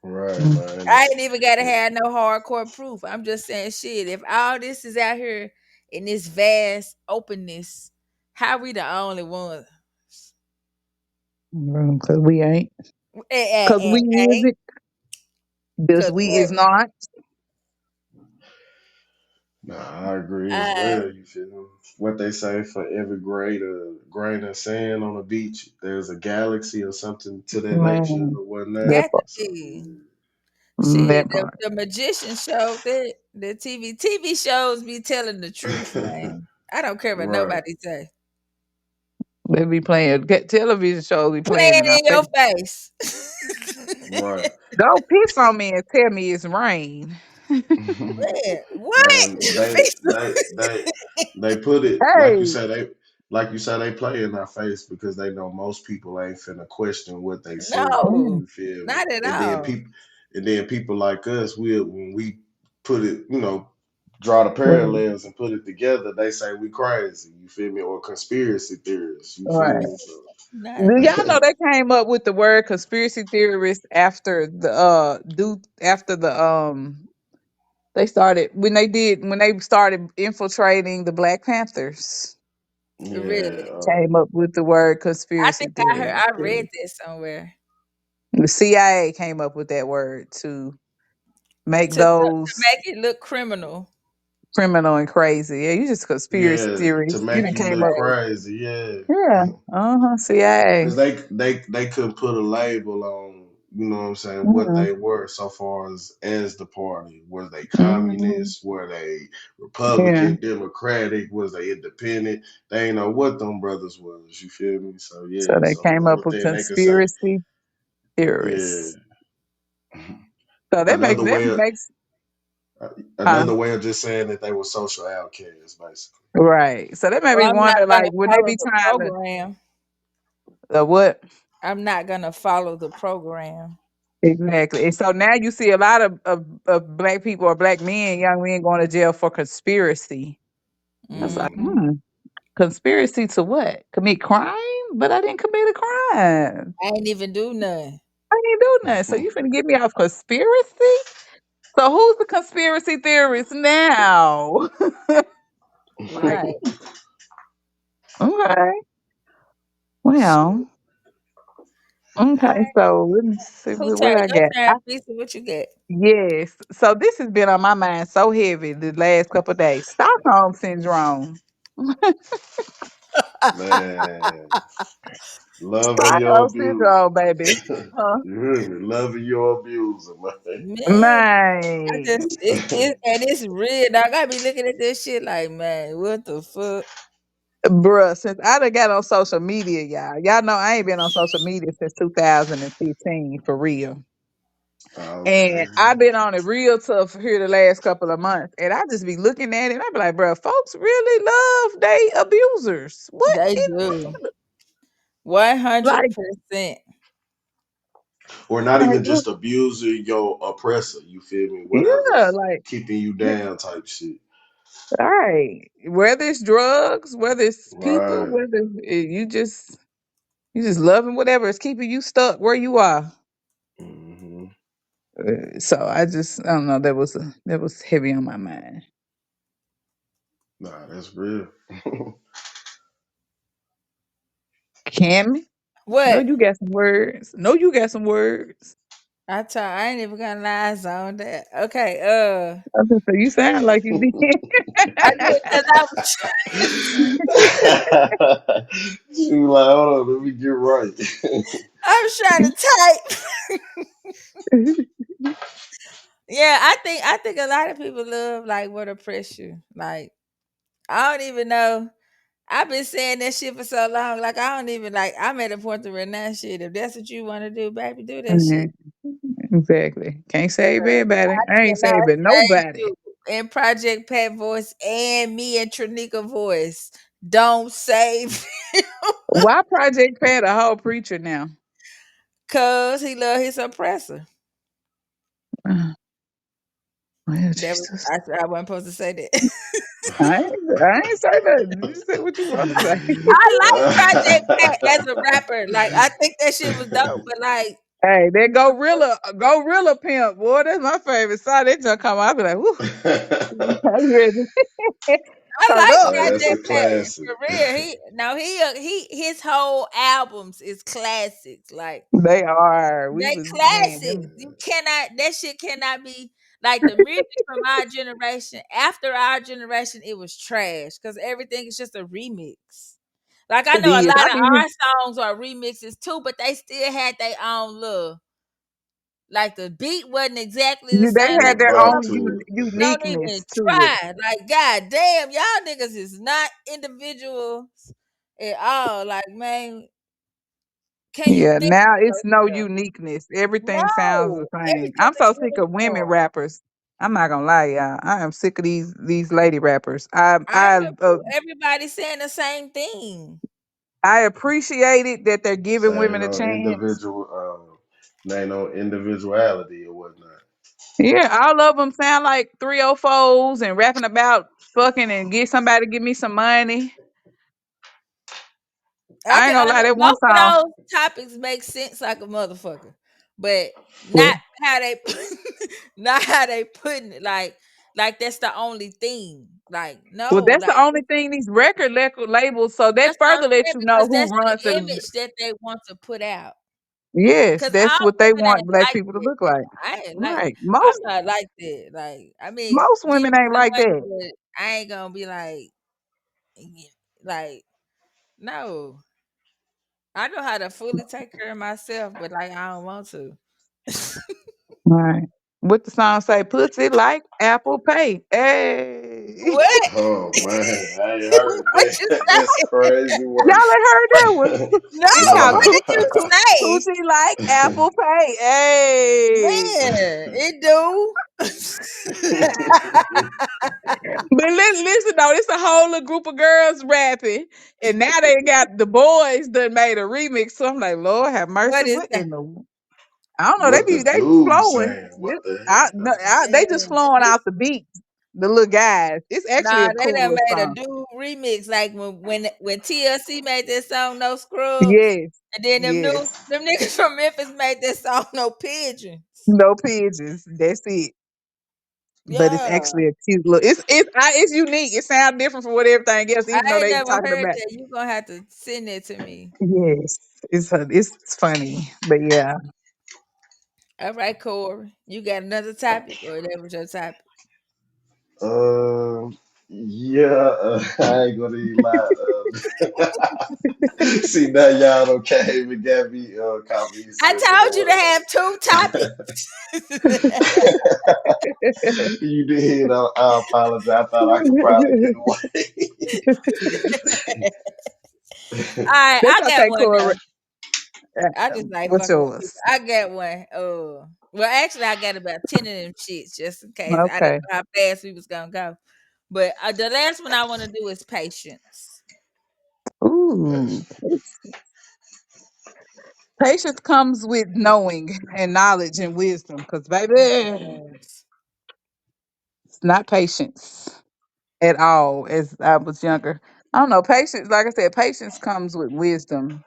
Right, Mm. man. I ain't even gotta have no hardcore proof. I'm just saying shit. If all this is out here in this vast openness, how we the only ones? Cause we ain't. Cause we Ain't isn't. Because because we what? is not. Nah, I agree as Uh, well. You feel me? What they say for every grain of sand on the beach, there's a galaxy or something to that nature Man, or that whatnot. got to part. So be That shit. The, part. the magician showed that the TV shows be telling the truth, man. I don't care what right, nobody say. They be playing television shows be playing Playing in our in your face. face. right. Don't piss on me and tell me it's rain. Man, what? Man, they put it Hey. like you say they play in our face because they know most people ain't finna question what they seen. No, Mm, You feel me? not at all. And then people like us, we when we put it, draw the mm, parallels and put it together, they say we crazy. You feel me? Or conspiracy theorists. You all feel right. me? Not Do at y'all all. know they came up with the word conspiracy theorists after the after the they started when they started infiltrating the Black Panthers. Really. Yeah, Came up with the word I conspiracy think theory. I read this somewhere. The CIA came up with that word to make To those make it look criminal. criminal and crazy. Yeah, you just conspiracy yeah, to theories. You make done you came look up. crazy. Yeah. Yeah. Uh-huh. CIA. Because they couldn't put a label on, what I'm saying, what Mm-hmm. they were so far as the party. Were they Hmm. communists? Were they Yeah. Republican, Democratic? Was they independent? They ain't know what them brothers was. You feel me? So So yeah. they So the came only up with thing they could say, conspiracy yeah. theorists. So Another that way of makes huh? another way of just saying that they were social outcasts, basically. Right. So that made Well, me I'm not wonder, like, gonna when they follow be the trying to program. what I'm not gonna follow the program. exactly? And so now you see a lot of black people or black men, young men, going to jail for conspiracy. I was like, Hmm. Hmm. conspiracy to what? Commit crime? But I didn't commit a crime. I ain't even do none. I ain't do nothing. So you finna get me off conspiracy? So who's the conspiracy theorist now? Right. Okay. Shit. Well, All okay. right. So let me see Who what turn? I Your got. turn, Lisa. What you get? Yes. So this has been on my mind so heavy the last couple of days. Stockholm syndrome. Man, loving your Stockholm abuse. syndrome, baby. Huh? You hear me? Loving your abuser, man. Man, I Man. just and it's real. Dog. I be looking at this shit like, man, what the fuck? Bruh, since I done got on social media, y'all know I ain't been on social media since 2015 for real. And Okay. I've been on it real tough here the last couple of months. And I just be looking at it and I be like, bruh, folks really love they abusers. What They in do 100%. like Or not like even what? just abuser, your oppressor. You feel me? Yeah, Whatever's like keeping you down, type shit. all right. Whether it's drugs, whether it's people, Right. whether you just loving whatever is keeping you stuck where you are. Hmm. So I don't know, that was heavy on my mind. Nah, that's real. Cammy, no, What? you got some words. No, you got some words. I ain't even gonna lie on that. Okay, I was gonna say, you sound like you did. I did because I was She was like, hold on, let me get right. I was trying to type. Yeah, I think a lot of people love like what oppress you. Like I don't even know. I've been saying that shit for so long. Like I don't even like. I'm at a point to renounce shit. If that's what you want to do, baby, do that shit. Mhm, exactly. Can't Yeah, save everybody. I ain't cannot saving save nobody. you. In Project Pat voice and me and Tranika voice, don't save Why Project Pat a whole preacher now? cause he love his oppressor. Well, That was Jesus. I wasn't supposed to say that. I ain't say nothing. You say what you want to say. I like Project Pat as a rapper. Like I think that shit was dope, but like Hey, that gorilla pimp, boy, that's my favorite song. That just come out, I be like, whoo, I'm ready. I Turn like up. Hey, that's a Project Pat classic. for real. He his whole albums is classics. Like They are. We they was man. classics. You cannot that shit cannot be like the music from our generation. After our generation, it was trash because everything is just a remix. Like I It know a is. lot I of be our songs are remixes too, but they still had their own look. Like the beat wasn't exactly the they same. Yeah, Like had their you bump own to it. don't even uniqueness to it. try. Like god damn, y'all niggas is not individuals at all. Like man, can you Yeah, think now for it's no yourself? uniqueness. Everything sounds the No, same. everything I'm is so sick of women uniform. rappers. I'm not gonna lie, y'all. I am sick of these lady rappers. I am too. Everybody saying the same thing. I appreciate it that they're giving Saying women a no chance. individual, ain't no individuality or whatnot. Yeah, all of them sound like 304s and rapping about fucking and get somebody to give me some money. I I ain't can gonna lie, that one most of song. those topics make sense like a motherfucker, but Well, not how they not how they putting it. Like that's the only thing. Like well, no, that's like the only thing these record labels. So that that's what I'm further lets saying you know because who that's runs the the. image that they want to put out. Yes, Cause that's all what they women want ain't black like people to that. look like. I ain't like. Right. I'm not like that. Like I mean, Most give women me ain't some like money, that. but I ain't gonna be like no. I know how to fully take care of myself, but like I don't want to. Right. What the song say? Pussy like Apple Pay. Hey. What? Oh man, I ain't heard What you that. That's say? crazy work. Y'all ain't heard that one? No, It's called what did you say? Coochie like Apple Pay. Hey. Man, it do. But listen though, it's a whole little group of girls rapping, and now they got the boys that made a remix. So I'm like, Lord have mercy. What is What that? in the? I don't know. What the They be dude flowing. saying? What the I, heck no, though? they just Man, flowing this off the beat. The little guys. It's actually Nah, a they cool done little made a song. dude remix like when TLC made that song No Scrubs, Yes. and then Yes. them niggas from Memphis made that song No Pigeons. No pigeons. That's it. But it's Yeah, actually a cute look. It's unique. It sounds different from what everything else, I even though ain't they never talking heard about. that. You gonna have to send it to me. Yes, it's funny, but yeah. All right, Corey, you got another topic, or that was your topic? Um, yeah, I ain't gonna even lie. See now y'all don't came and got me I cognizant of told you to the have two topics. You did. I apologize. I thought I could probably get away. All right, That's I got okay, one Corey. though. I just like What's fucking with people. yours? I got one. Well, actually, I got about 10 of them shits just in case. I didn't Okay. know how fast we was gonna go. But the last one I want to do is patience. Ooh, patience comes with knowing and knowledge and wisdom. Because baby, Yes. it's not patience at all. As I was younger, I don't know. Patience, like I said, patience comes with wisdom.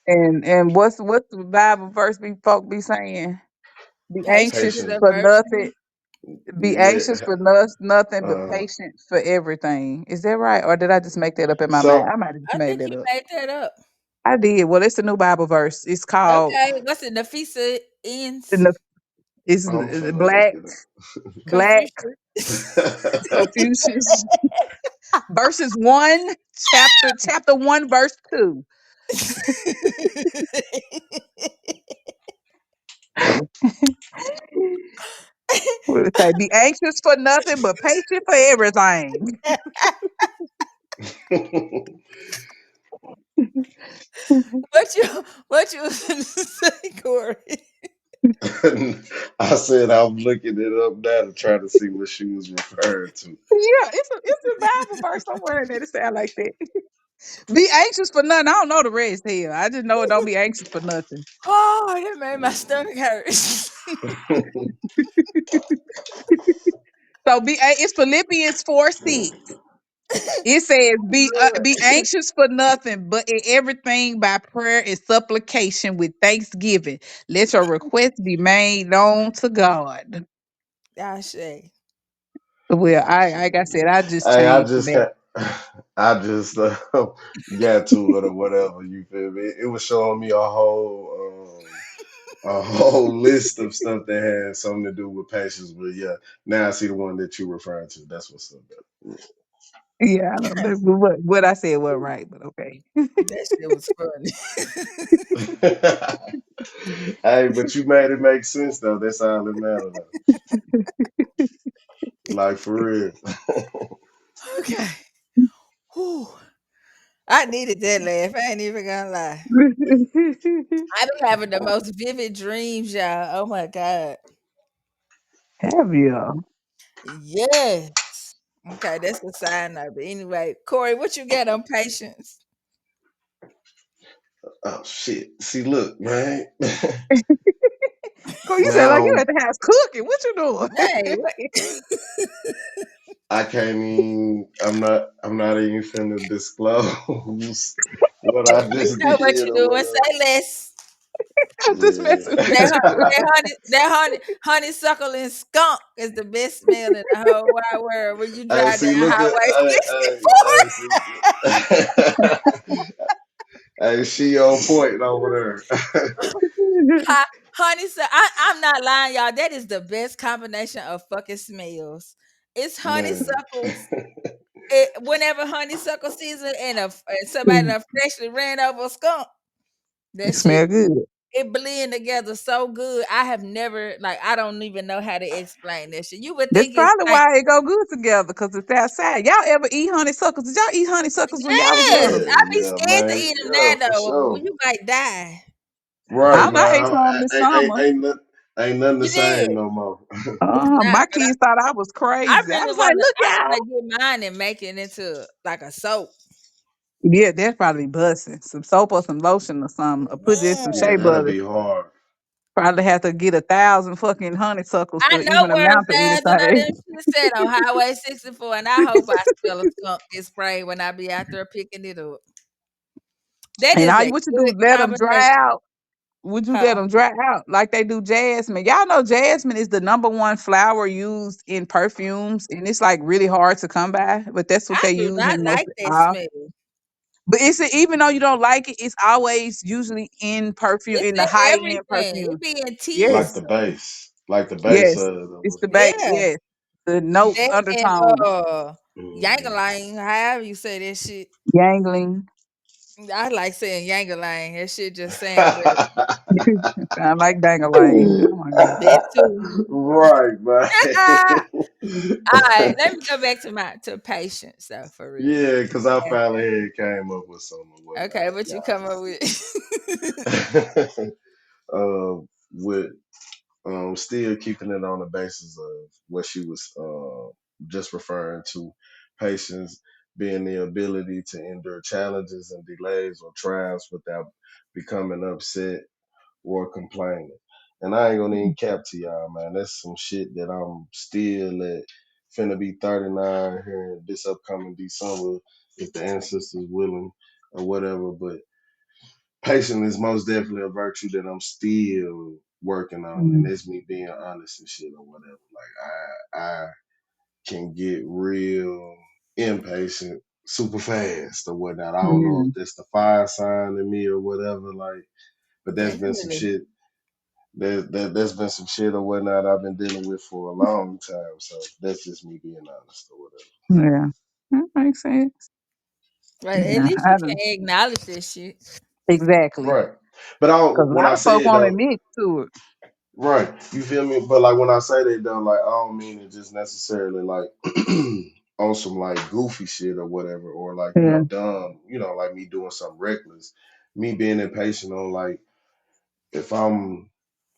And what's the Bible verse be folk be saying? Be Patience anxious is Patient. a for nothing. virtue. Be anxious Yeah. for nothing, but Uh, patient for everything. Is that right? Or did I just make that up in my mind? so I might have just I made think that you up. made that up. I did. Well, it's a new Bible verse. It's called Okay, what's it? Nafisa ends the it's I'm finna look black it black Confucius. up. Confucius verses 1 chapter 1 verse 2. What did it say? Be anxious for nothing, but patient for everything. what you was gonna say, Corey? I said I'm looking it up now to try to see what she was referring to. Yeah, it's a Bible verse somewhere that it sound like that. Be anxious for nothing. I don't know the rest here. I just know it don't be anxious for nothing. Oh, that made my stomach hurt. So it's Philippians 4:6. It says, be Lord. anxious for nothing, but in everything by prayer and supplication with thanksgiving. Let your requests be made known to God. I say. Well, like I said, I just Hey, I changed just that. can't. I just got to it or whatever. You feel me? It was showing me a whole list of stuff that had something to do with patience. But yeah, now I see the one that you're referring to. That's what's up. Yeah, I don't know what I said wasn't right, but okay. That shit was funny. Hey, but you made it make sense though. That's all that matters though. Like for real. Okay. Whew. I needed that laugh. I ain't even gonna lie. I be having the most vivid dreams, y'all. Oh my God. Have you? Yes. Okay, that's a sign of it. Anyway, Corey, what you got on patience? Oh shit. See, look, man. Cool, you said like you Now at the house cooking. What you Hey, doing? what? I can't even. I'm not even finna disclose what I We just know what did you or doing. whatever. Say less. I'm just messing with That you. honeysuckle and skunk is the best smell in the whole wide world. When you Hey, drive see, down look at, Highway see. 64, Hey, she on point over there. honeysuckle. I'm not lying, y'all. That is the best combination of fucking smells. It's Man. honeysuckles. Whenever honeysuckle season and somebody done freshly ran over a skunk, It that shit smell good. it blend together so good. I have never like I don't even know how to explain that shit. You would That's think it's probably like why it go good together, because it's outside. Y'all ever eat honeysuckles? Did y'all eat honeysuckles when y'all was yes, little? Yeah, I be yeah, scared to man. eat them Yeah, now for though. Well, sure. you might die. I Right, don't know. I ate man. some this summer. Ain't nothing the You did. same no more. It's not, My but kids thought I was I crazy. I really was like, wanna look, I y'all. wanna get mine and make it into like a soap. Yeah, that's probably busting. Some soap or some lotion or something. Or put this some Man, shea Yeah, that'll butter. be hard. Probably have to get 1,000 fucking honeysuckles I to know even where amount to the thousand of anything. them shit said on Highway 64, and I hope I smell a skunk get sprayed when I be out there picking it up. That And is all a you what you do good is let them combination, dry out. Would you huh? let them dry out like they do jasmine? Y'all know jasmine is the number one flower used in perfumes, and it's like really hard to come by. But that's what I they do use not in most like that all. smell. But even though you don't like it, it's always usually in perfume, It's in the in high end everything. It perfume. be in tea and Yes, stuff. Like the base yes, of it. it's the base. Yeah, Yes, the notes, that and undertones, Mhm. yangalang, however you say that shit. yangling. I like saying yangalang. That shit just sound better. Sound like dangalang. Oh my god. That too. Right, man. All right, let me go back to my to patience though, for real. Yeah, because I Yeah. finally had came up with something or Okay, whatnot. what you come up with? Yeah. With still keeping it on the basis of what she was just referring to, patience being the ability to endure challenges and delays or trials without becoming upset or complaining. And I ain't gonna even cap to y'all, man. That's some shit that I'm still at. Finna be 39 here this upcoming December, if the ancestors willing or whatever. But patience is most definitely a virtue that I'm still working on, and Mm, it's me being honest and shit or whatever. Like I can get real impatient super fast or whatnot. I don't know yeah, if that's the fire sign in me or whatever. Like, but that's been some Definitely. shit. That's been some shit or whatnot I've been dealing with for a long time. So that's just me being honest or whatever. yeah. That makes sense. Right. At Yeah, least you can acknowledge this shit. exactly. Right. But Because a when lot I of say folk it won't though, admit to it. right, you feel me? But like when I say that though, like I don't mean it just necessarily like on some like goofy shit or whatever, or like, Yeah, dumb, like me doing something reckless. Me being impatient on like if I'm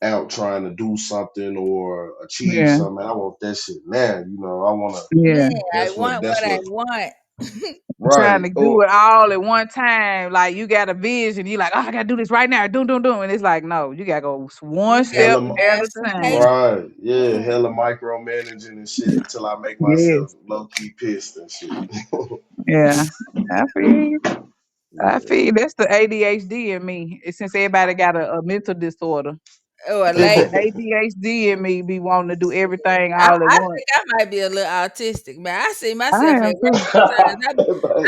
out trying to do something or achieve yeah, something, I want that shit now. I wanna yeah. Man, I that's what want that's what I what want. Trying right. to do Or it all at one time. Like you got a vision. You like, oh, I gotta do this right now. Do. And it's like, no, you gotta go one You got step to hella at have a some time. patience. right, yeah, Yeah. hella micromanaging and shit until I make myself Yes. low key pissed and shit. Yeah. I feel you. I Yeah. feel that's the ADHD in me. It's since everybody got a mental disorder. Oh, a It's the lady. ADHD in me be wanting to do everything I, all at I once. think I might be a little autistic, man. I see I myself at am work too. sometimes.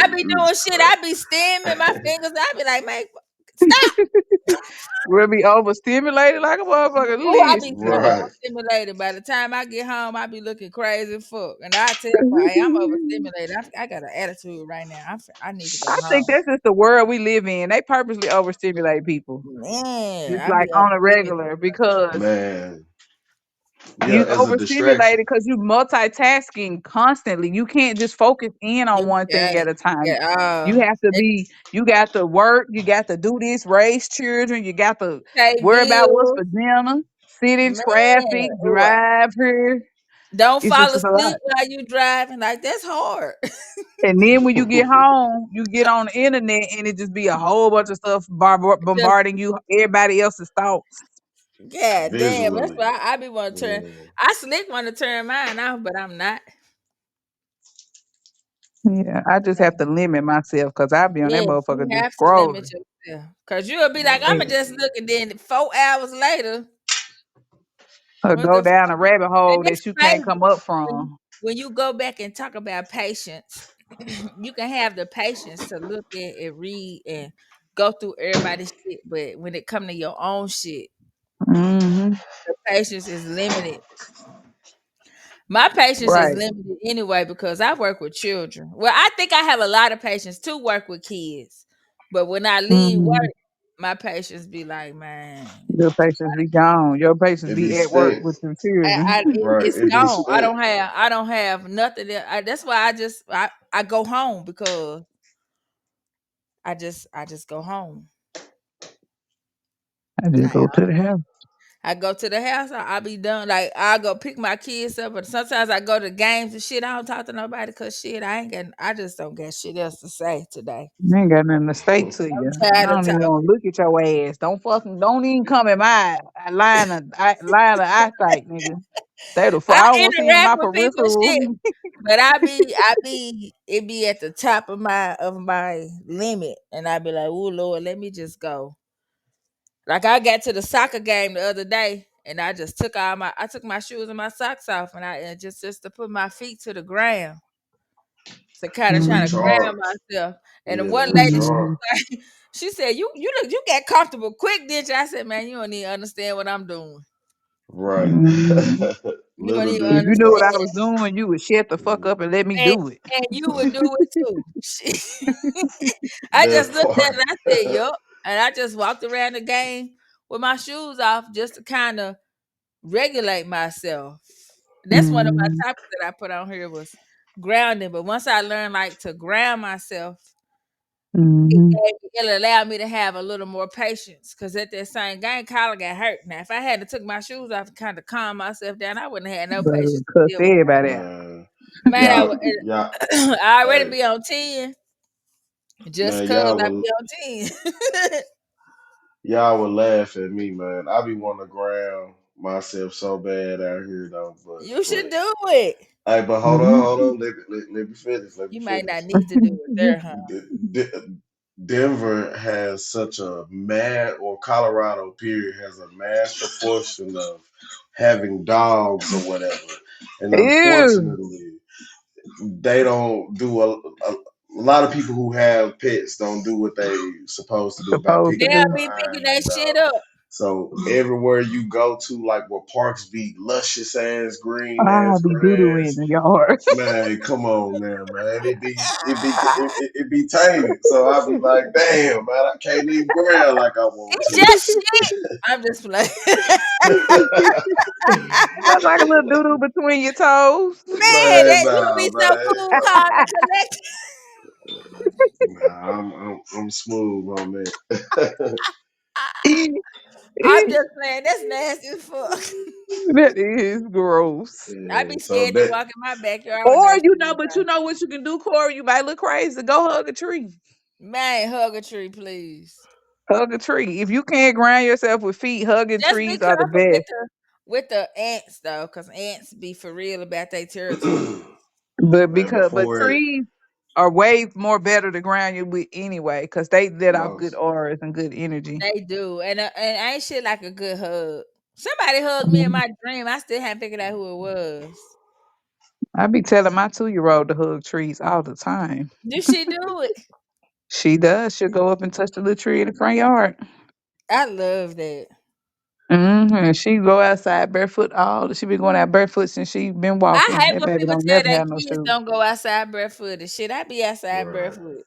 I be Baby, doing it's shit. crazy. I be stemming my fingers. I be like, man, stop. We'll be overstimulated like a motherfucker. Oh, I be so Listen. Right. overstimulated. By the time I get home, I be looking crazy as fuck. And I tell her, hey, I'm overstimulated. I got an attitude right now. I need to go I think home. that's just the world we live in. They purposely overstimulate people. Man, It's I like be on a upset. regular because Man. Yeah, you as a overstimulated distraction. because you multitasking constantly. You can't just focus in on You one thing got at a time. yeah. You have to be, you got to work, you got to do this, raise children, you got to Pay worry about what's bills. for dinner, sit in Man, traffic, oh, drive here. don't It's fall just a asleep lot. while you driving. Like that's hard. And then when you get home, you get on the internet and it just be a whole bunch of stuff Just bombarding you, everybody else's thoughts. God damn. That's Visually. why I be want to turn. Yeah. I slick want to turn mine off, but I'm not. Yeah, I just have to limit myself because I be on that Yes, you motherfucker just have to limit scrolling. yourself. Cause you'll be like, I'ma Right. just look and then 4 hours later, Or what the go down a fuck? rabbit And hole it's that you can't crazy. come up When you from. when you go back and talk about patience, you can have the patience to look at and read and go through everybody's shit. But when it come to your own shit, Hmm. the patience is limited. My patience is Right. limited anyway because I work with children. Well, I think I have a lot of patience to work with kids. But when I leave Hmm. work, my patience be like, man, Your patience be gone. Your patience It be be at work spent. with your children. Right. it's It be gone. spent. I don't have nothing. That's why I go home because I just go home. I just I go to the house. I go to the house, I'll be done. Like I'll go pick my kids up, but sometimes I go to games and shit. I don't talk to nobody because shit, I just don't got shit else to say today. I ain't got nothing to say to I'm you. I tired of don't even want talking. to look at your ass. Don't even come in my line of eyesight, nigga. Stay the fuck. I I don't want to see in interact my with people peripheral. shit, but it be at the top of my limit, and I be like, oh Lord, let me just go. Like I got to the soccer game the other day, and I took my shoes and my socks off, and just to put my feet to the ground, to kind of trying to Mm, ground Recharge. myself. And the Yeah, to one lady, she recharge. mm, was like, she said, you got comfortable quick, didn't you? I said, man, you don't even understand what I'm doing. Right. mm. You don't Little even do If you you knew what understand. I know. was doing, you would shut the fuck Mm, up and let me And do it. you would do it too. Shit. I that just looked at part. it. I said, "Yup," and I just walked around the game with my shoes off just to kind of regulate myself. That's one of my Mm, topics that I put on here was grounding. But once I learned like to ground myself, mm. it allowed me to have a little more patience. Cause at that same game, Kyla got hurt. Now, if I had to took my shoes off and kind of calm myself down, I wouldn't have had no Better patience to cuss deal with that. everybody out. Man. Man, Y'all, I already hey, be on 10 just man, cause I be on 10. y'all would laugh at me, man. I be wanting to ground myself so bad out here though, You but should do it. hey, but hold Mhm. on, let me finish, let me You might not finish. need to do it there, huh? D- Denver has such a mad, or Colorado period has a mass proportion of having dogs or whatever, and Ew. unfortunately, they don't do a lot of people who have pets don't do what they supposed to do by Supposed to picking up They'll do. be picking behind that their shit dog. up. So everywhere you go to, like where parks be luscious ass green I ass be doo doo in grass, the yard. man, come on now, man. It be tainted. So I be like, damn, man, I can't even ground like I want It's to. just shit. I'm just playing. That's like a little doo doo between your toes. Man, Man, that you'll nah, be so man. cool, calm, and collected. Nah, I'm smooth on that. I'm just playing. That's nasty as fuck. That is gross. I Yeah, be so scared to that walk in my backyard with Or no but shoes you on. know what you can do, Corey? You might look crazy. Go hug a tree. Man, hug a tree, please. Hug a tree. If you can't ground yourself with feet, hugging Just be trees are the careful best. with the ants though, because ants be for real about their territory. man, But before it trees are way more better to ground you with anyway, because they let off good most. auras and good energy. They do, and ain't shit like a good hug. Somebody hugged me in Mhm. my dream. I still haven't figured out who it was. I be telling my 2-year old to hug trees all the time. Did she do it? She does. She'll go up and touch the little tree in the front yard. I love that. And she go outside barefoot all. She been going out barefoot since she been I walking. hate That when baby people don't tell never their have no kids shoes. don't go outside barefoot and shit. I be outside Right. barefoot.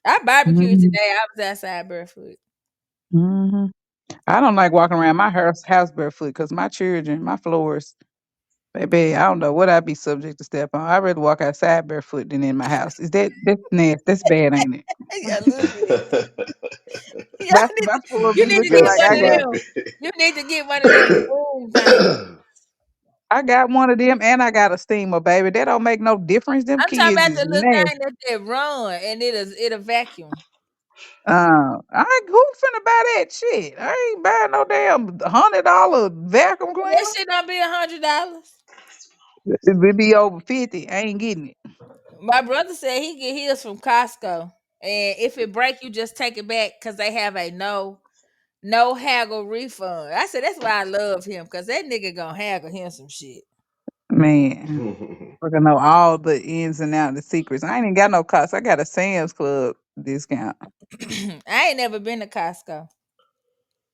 I barbecued hmm today. I was outside barefoot. hmm I don't like walking around my house barefoot because my children, my floors, baby, I don't know what I'd be subject to step on. I'd rather walk outside barefoot than in my house. That's nasty? That's bad, ain't it? Yeah, a little bit. Y'all need My to, floor you be need to looking get Just like a one of little them. bit. You need to get one of them broom things. I got one of them and I got a steamer, baby. That don't make no difference. Them I'm talking kids about is the little nasty. thing that they run and it'll vacuum. Who finna buy that shit? I ain't buying no damn $100 vacuum That cleaner. shit don't be $100. It would be over 50. I ain't getting it. My brother said he get his from Costco, and if it break, you just take it back because they have a no haggle refund. I said that's why I love him because that nigga gonna haggle him some shit. Man, we're gonna know all the ins and outs, the secrets. I ain't even got no cost. I got a Sam's Club discount. I ain't never been to Costco.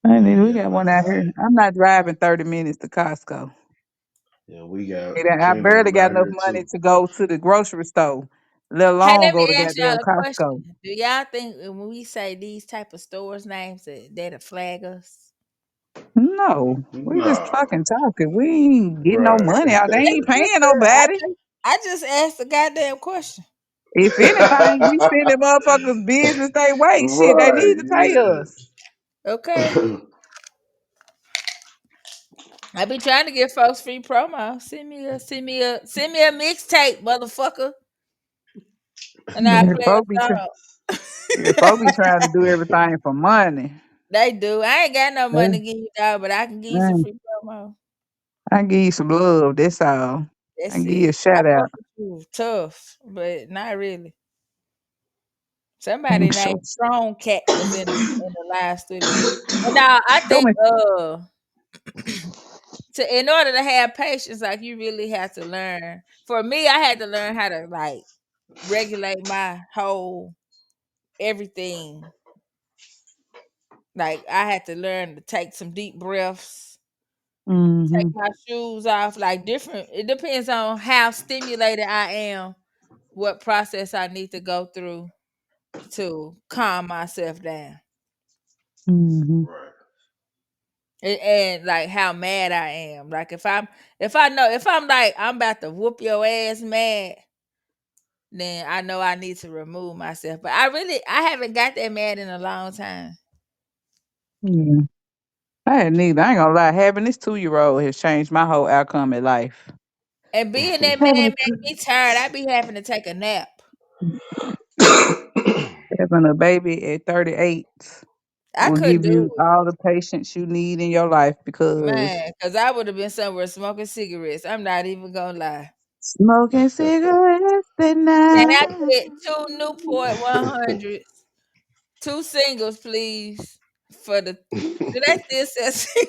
We Yeah, got one out here. I'm not driving 30 minutes to Costco. yeah, we got And I plenty of barely them got out enough here money too. to go to the grocery store, let Hey, alone let go me to ask y'all goddamn a Costco. question. Do y'all think when we say these type of stores names that'll flag us? No, we just No, talking. We ain't getting no right. money out. They It's ain't paying just nobody. I just asked a goddamn question. If anything, we send the motherfuckers business they way. Shit, they Right, need to pay us. Okay. I be trying to get folks free promo. Send me a mixtape, motherfucker, and I Yeah, play folks a song. yeah, folk be trying to do everything for money. They do. I ain't got no money Hey, to give you, dog, but I can give you some man, free promo. I give you some love. That's all. I That's give you it. a I shout out. fuck with you tough, but not really. I'm Somebody so named Strong Cat was in the live studio. And now I show think me. to in order to have patience, like you really have to learn. For me, I had to learn how to like regulate my whole everything. Like I had to learn to take some deep breaths, take Mm-hmm. my shoes off, like different. It depends on how stimulated I am, what process I need to go through to calm myself down. Mm-hmm. Right. And like how mad I am. Like if I'm like I'm about to whoop your ass mad, then I know I need to remove myself. But I haven't got that mad in a long time. Yeah. I had need. I ain't gonna lie. Having this 2-year-old has changed my whole outcome in life. And being that Having mad a, make me tired. I be having to take a nap. having a baby at 38 I will couldn't give do you it, all the patience you need in your life because man, because I would have been somewhere smoking cigarettes. I'm not even gonna lie. smoking cigarettes at Can I night. get two Newport 100s, two singles, please? For the do they still sell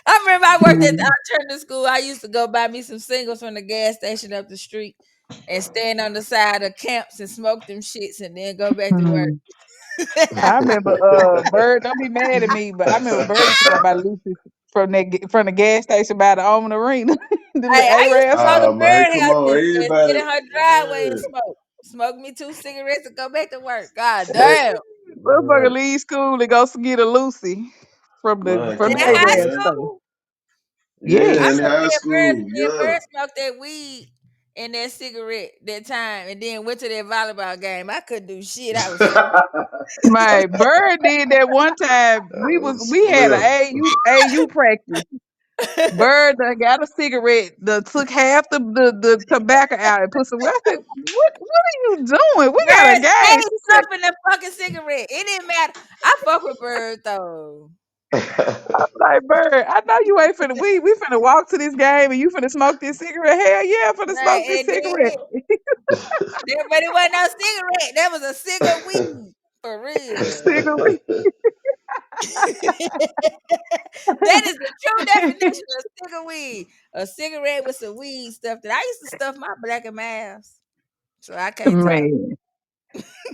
I remember I worked at the Mm, alternative school. I used to go buy me some singles from the gas station up the street and stand on the side of camps and smoke them shits and then go back to work. mm. I remember Bird, don't be mad at me, but I remember Bird used to go by Lucy from the gas station by the Omen Arena, the little Hey, I used to Arab go store. to Ah man, Bird come House on, and sit everybody. in her driveway and Yeah. smoke. Smoke me two cigarettes and go back to work. God damn. Motherfucker Man, leave school and go get a Lucy man, from In come the on, high Arab man. store. school, I Yeah, in Yes. remember high school. me and Yeah. Bird smoked that weed and that cigarette that time and then went to that volleyball game. I couldn't do shit. I was so My Bird did that one time. We had Spliff. a AU practice. Bird done got a cigarette, took half the tobacco out and put some. I said, what are you doing? We got a Bird game. stayed She said, stuffing the fucking cigarette. It didn't matter. I fuck with Bird though. like Bird, I know you ain't finna. We finna walk to this game and you finna smoke this cigarette. Hell yeah, I'm finna Right, smoke this and cigarette. but it wasn't no cigarette. That was a cigar weed for real. Cigarette. That is the true definition of cigar weed. A cigarette with some weed stuff that I used to stuff my black and mouths. So I can't talk. Man,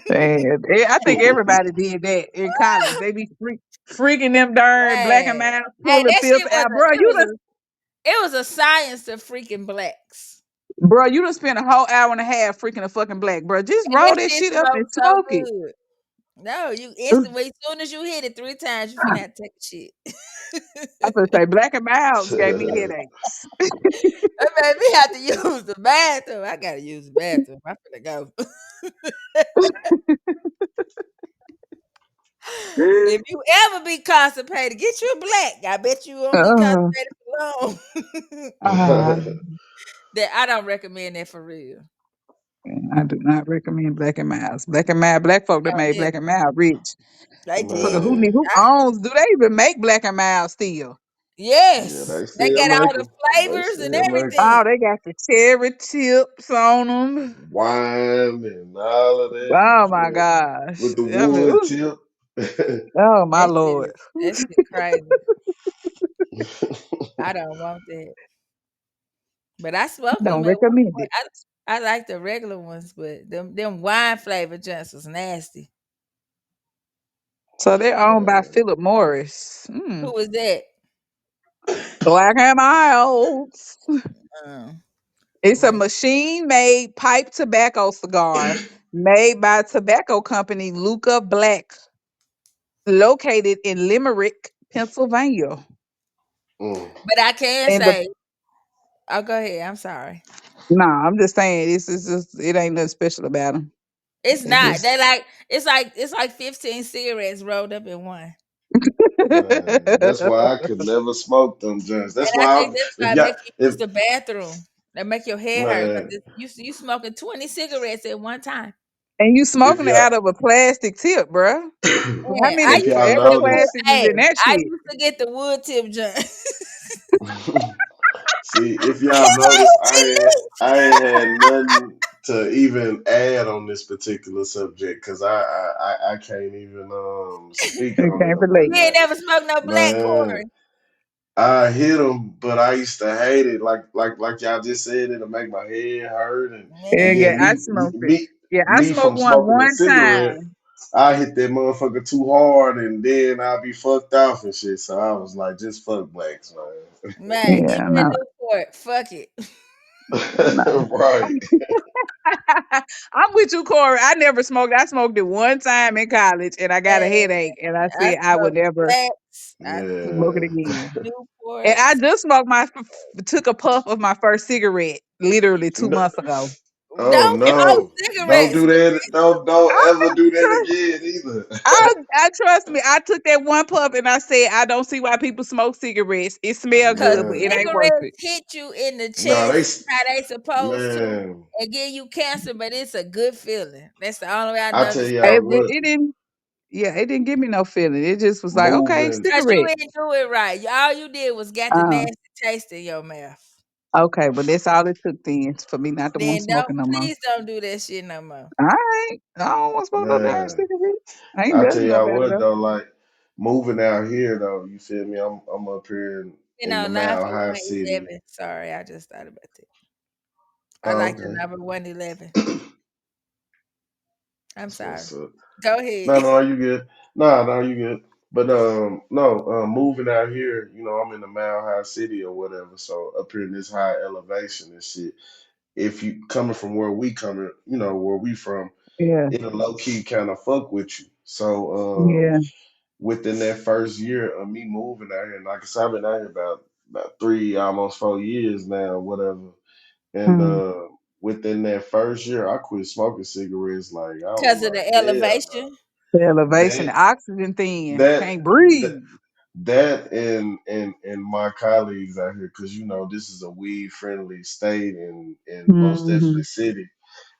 man, I think everybody did that in college. They be freaking them darn black and Man. mild, Hey, pulling that fifth shit was out, bro. it was a science to freaking blacks. You done spent a whole hour and a half freaking a fucking black, bro. Just And roll that that shit shit up and smoked so smoke it. good. No, you instantly as soon as you hit it 3 times, you finna have to take a shit. I was say black and milds gave me headaches. That made me have to use the bathroom. I gotta use the bathroom. I'm finna go. If you ever be constipated, get you a black. I bet you won't be uh, constipated for long. uh, That I don't recommend that for real. I do not recommend black and milds. Black and mild, black folk that Oh made yeah, black and mild rich. they Fucker, did. Man. who I, owns? Do they even make black and mild still? Yeah, yes, they they still got make all the them. They flavors and still make them. everything. Oh, they got the cherry tips on them. Wine and all of that. Oh my Yeah. gosh. With the I mean, wood ooh, chip. oh my lord. That shit crazy. I don't want that. But I smoke Don't them at one recommend point. it. I like the regular ones, but them wine flavored joints was nasty. So they're owned by Man. Philip Morris. Who was that? Black and Milds. Um, It's a well, machine made pipe tobacco cigar made by tobacco company Luca Black, located in Limerick, Pennsylvania. Mm. but I can And the say, oh, go ahead. I'm sorry. Nah, I'm just saying this is just it ain't nothing special about them. It's They not. just They like it's like 15 cigarettes rolled up in one. Man, that's why I could never smoke them joints. That's And I why think that's if why it y'all make you use if the bathroom. That make your head hurt man because you smoking 20 cigarettes at one time. And you if smoking it y'all out of a plastic tip, bruh. How Man, I many if used to y'all get extra the wood. notice plastics is Hey, in that I shit? used to get the wood tip joint. see if y'all notice I ain't had nothing to even add on this particular subject because I can't even speak You on it can't or relate. You ain't whatnot. never smoked no black Man, Corey. I hit them, but I used to hate it. Like y'all just said, it'll make my head hurt, Yeah, and Man, yeah, then I me smoked it. me Yeah, I me smoked from one smoking a one cigarette, time. I hit that motherfucker too hard, and then I'll be fucked off and shit. So I was like, just fuck blacks, man, give Yeah, me a no, Newport. Fuck it. man. Right. I'm with you, Corey. I never smoked. I smoked it one time in college, and I got a Man, headache, and I I said I would smoked never blacks. I smoke it Yeah. again. And I Newports. just smoked took a puff of my first cigarette literally two No- months ago. oh Don't I, smoke no! Don't cigarettes. do that. Don't I, ever do that again I trust me. I took that one puff and I said I don't see why people smoke cigarettes. It smell Cause good, but either. it ain't worth cigarettes it. hit you in the No, chest how they supposed to man. and give you cancer, but it's a good feeling. That's the only way I I know tell to y'all smoke what, It didn't. Yeah, it didn't give me no feeling. It just was like, okay, moving. because you cigarette. didn't do it right. All you did was got the Uh, nasty taste in your mouth. okay, but that's all it took then for me not to want Then smoking no more. please don't do that shit no more. All right, I don't want to smoke no damn Man, cigarette. I ain't I tell nothing no y'all better what though. though, like moving out here though, you feel me? I'm up here You in know, the nine Mile for High City. 111. Sorry, I just thought about that. I Oh, like the okay. number 111. I'm That's what's sorry. up. Go No, ahead. no, you good. No, you good. But no, moving out here, I'm in the Mile High City or whatever. So up here in this high elevation and shit. If you coming from where we coming, where we from, Yeah, it'll low key kind of fuck with you. So yeah. within that first year of me moving out here, and like I said, I've been out here about 3, almost 4 years now, whatever. And Mm. within that first year, I quit smoking cigarettes. Like I was Because of like, the hell elevation. The no. elevation, the oxygen thin, That can't that breathe. that and my colleagues out here, because this is a weed friendly state and most Hmm. definitely city.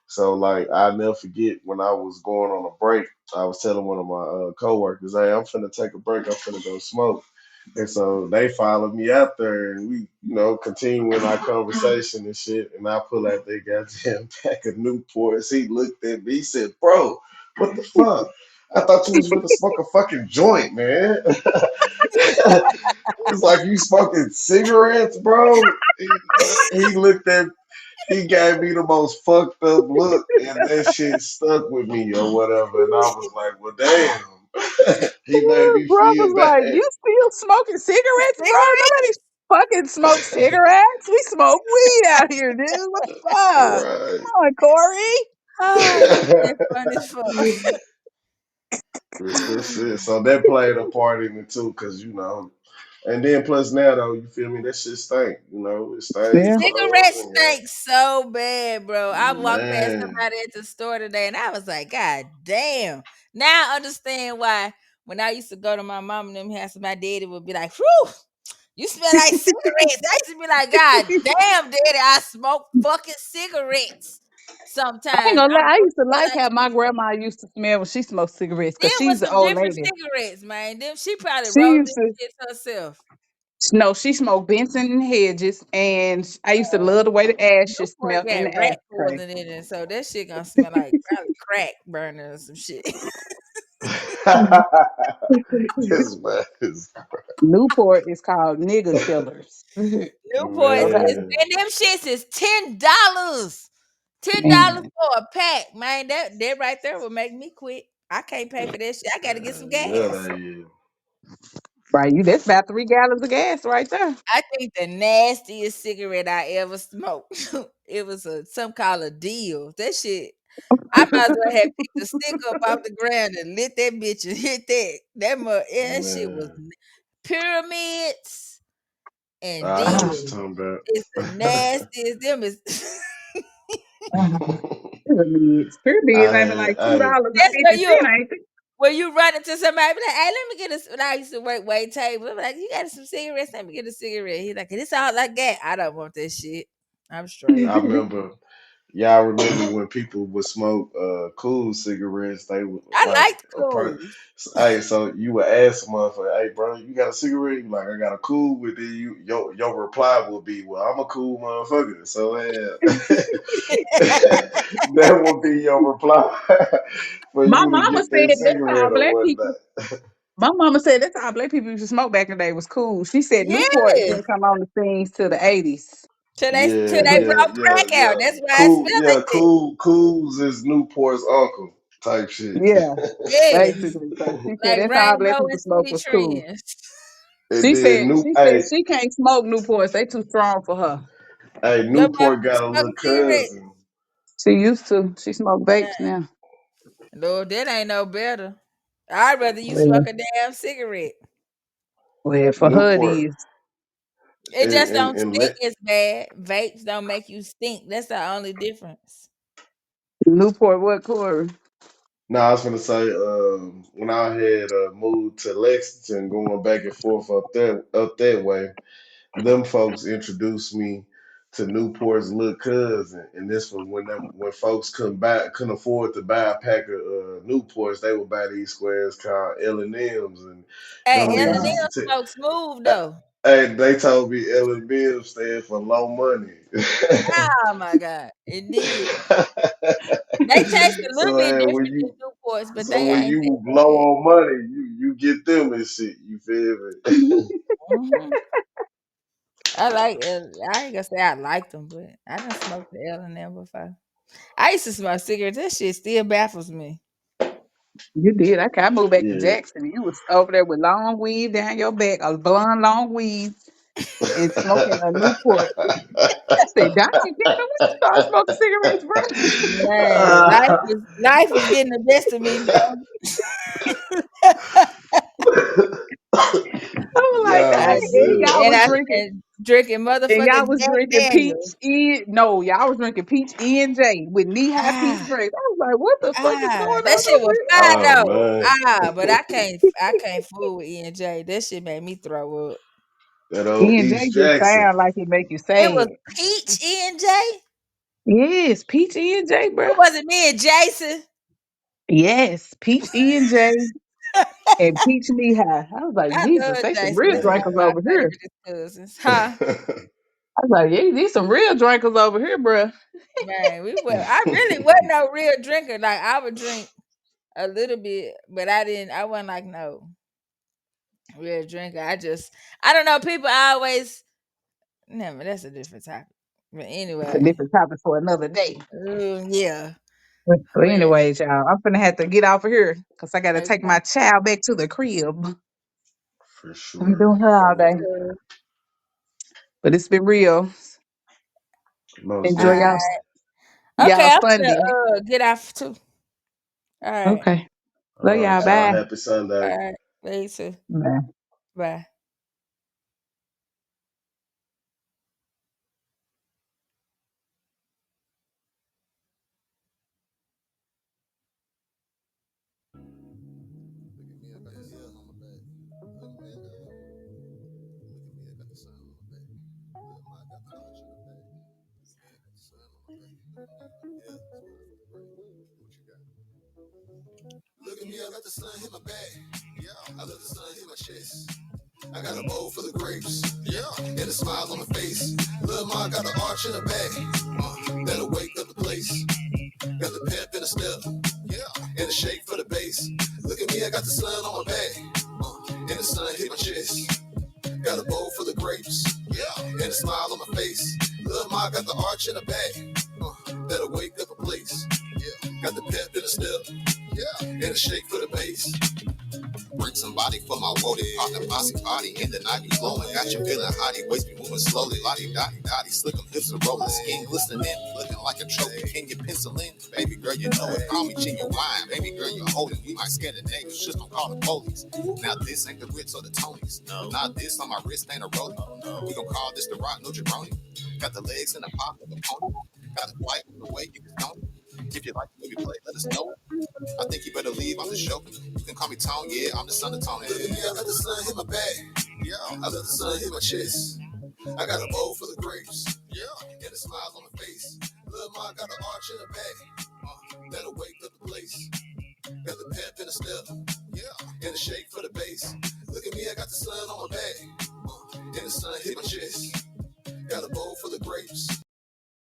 So like I never forget when I was going on a break, I was telling one of my coworkers, "Hey, I'm finna take a break. I'm finna go smoke." And so they followed me out there, and we, continuing our conversation and shit. And I pull out that goddamn pack of Newports. He looked at me, he said, "Bro, what the fuck? I thought you was finna smoke a fucking joint, man." It's like you smoking cigarettes, bro. He looked at he gave me the most fucked up look, and that shit stuck with me or whatever. And I was like, well, damn. He made me Bro feel was like, bad. "You still smoking cigarettes, bro? Cigarette? Nobody fucking smokes cigarettes. We smoke weed out here, dude. What the fuck? Right. Come on, Corey." Oh, you said funny as fuck. Real shit. So that played a part in it too, cause and then plus now though, you feel me? That shit stink. It Yeah. stings. You know what Cigarette I'm saying? stinks so bad, bro. I walked past Man. somebody at the store today and I was like, God damn. Now I understand why when I used to go to my mom and them house, my daddy would be like, whew, you smell like cigarettes. I used to be like, God damn, daddy, I smoke fucking cigarettes. I ain't Sometimes gonna lie. I I don't used to smell like like how my cigarettes. grandma used to smell when she smoked cigarettes, Them cause was she's an some old different lady. cigarettes, man. Them she probably She rolled used them to. shits herself. No, she smoked Benson and Hedges, and I used to love the way the ashes Newport smelled in got the rat ashtray. poison in it, so that shit gonna smell like probably crack burning or some shit. This man is Newport is called nigger killers. Newports Okay, is man. and them shits is $10. $10 man. for a pack, man. That right there will make me quit. I can't pay for that shit. I gotta get some Yeah, gas. that is. Right, you that's about 3 gallons of gas right there. I think the nastiest cigarette I ever smoked. It was some called a deal. That shit. I might as well have picked a stick up off the ground and lit that bitch and hit that. Yeah, that shit was Man. pyramids and I know Ah, what deals. you're talking It's the about. nastiest. Them is ah, pyramids. Pyramids ain't but I like two I dollars and that's where 50 you cent, ain't it? When you run into somebody, be like, "Hey, let me get a." When I used to work wait table, I'm like, "You got some cigarettes? Let me get a cigarette." He's like, "This all I got. I don't want that shit. I'm straight." I remember. Y'all remember when people would smoke cool cigarettes? They would I like like cools. Hey, so you would ask a motherfucker, "Hey, bro, you got a cigarette?" You like, "I got a cool." With it, your reply will be, "Well, I'm a cool motherfucker." So that would be your reply for My you to mama get that said that's how cigarette or black people. whatnot. My mama said that's how black people used to smoke back in the day was cool. She said Newport Yeah, didn't come on the scenes till the 80s. till they brought crack out. That's why I smell like that. Cools is Newport's uncle type shit. Yeah, Yes, basically. So she said like that's all black Rainbow people and smoke City was cool. Trends. And She then said she said she can't smoke Newports. They too strong for her. Your mama Newport was got a little smoking cigarettes. cousin. She used to. She smoke vapes now. Lord, that ain't no better. I'd rather you smoke Well, a damn cigarette. well, for her it Newport is. It just don't and stink as bad. Vapes don't make you stink. That's the only difference. Newport what, Corey? no, I was gonna say, when I had moved to Lexington, going back and forth up that way, them folks introduced me to Newport's little cousin, and this was when folks couldn't afford to buy a pack of Newports, they would buy these squares called L&M's, and Hey, them Oh niggas God. used L&M to take. smokes move though. Hey, they told me L&M stand for low money. Oh my god, it did. They taste a little So bit when different than you Newports, but so they when ain't you that low bad. on money, you get them and shit. You feel me? Mhm. I ain't gonna say I like them, but I done smoked the L&M before. I used to smoke cigarettes. That shit still baffles me. You did. I moved back to Yeah. Jackson. You was over there with long weave down your back, a blonde long weave, and smoking a Newport. I said, "Dang, when you start smoking cigarettes, bro?" Man, life was getting the best of me, I was like, Y'all I "Dang," was and did, y'all silly. was drinking. and drinking And y'all motherfucking was Jack drinking peach Daniels. no, y'all was drinking peach E&J with knee-high peach Ah, grapes. I was like, what the fuck is going that on shit over was here? fire Oh though. man. But I can't fool with E&J. That shit made me throw up. That old E&J East just Jackson. sound like it make you It was sad. Peach E&J. Yes, peach E&J, bro. What was it? Me and Jason. Yes, peach E&J and peach knee-high. I was like, I Jesus, love they some Jason. real That's one drinkers of my over here. favorite cousins, huh? I was like, yeah, these some real drinkers over here, bro. Man, I really wasn't no real drinker. Like I would drink a little bit, but I didn't. I wasn't like no real drinker. I don't know. People always. Never. That's a different topic. But It's a anyway, different topic for another day. yeah. But But anyways, y'all, I'm finna have to get off of here because I got to take okay. my child back to the crib. For I'm sure. doing her all day. Cool. But it's been real. Most Enjoy definitely. Okay, y'all I'm Sunday. gonna get off too. All right. Okay. Love All y'all. right, y'all. Bye. Happy Sunday. All right. You too. Bye. Bye. Look at me, I let the sun hit my back. Yeah, I let the sun hit my chest. I got a bowl full of grapes. Yeah, and a smile on my face. Lil' ma got an arch in her back. That'll wake up the place. Got the pep in the step. Yeah, and a shake for the bass. Look at me, I got the sun on my back. And the sun hit my chest. Got a bowl full of grapes. Yeah, and a smile on my face. Lil' ma got the arch in her back. That'll wake up a place. Yeah, got the pep in the step. Yeah, and a shake for the bass. Bring somebody for my woody. Pop the posse body in the night be blowing. Got you feeling hotty, waist be moving slowly. Lottie dotty dotty, slick them hips are rolling. Skin glistening, looking like a trophy. Can you pencil in? Baby girl, you know it. Call me genuine. Baby girl, you're holding. We might scare the neighbors, just don't call the police. Now this ain't the Ritz or the Tonys. No. Now this on my wrist ain't a rolling. We gon' call this the rock, no jabroni. Got the legs in the pop of the pony. Got the flight the way you can If you like the way we play, let us know. I think you better leave. I'm just joking. You can call me Tone. Yeah, I'm the son of Tone. Look at me, I let the sun hit my back. Yeah, I let the sun hit my chest. I got a bowl full of grapes. Yeah, and a smile on my face. Lil' ma got an arch in her back. That'll wake up the place. Got the pep and a step. Yeah, and a shake for the bass. Look at me, I got the sun on my back. And the sun hit my chest. Got a bowl full of grapes.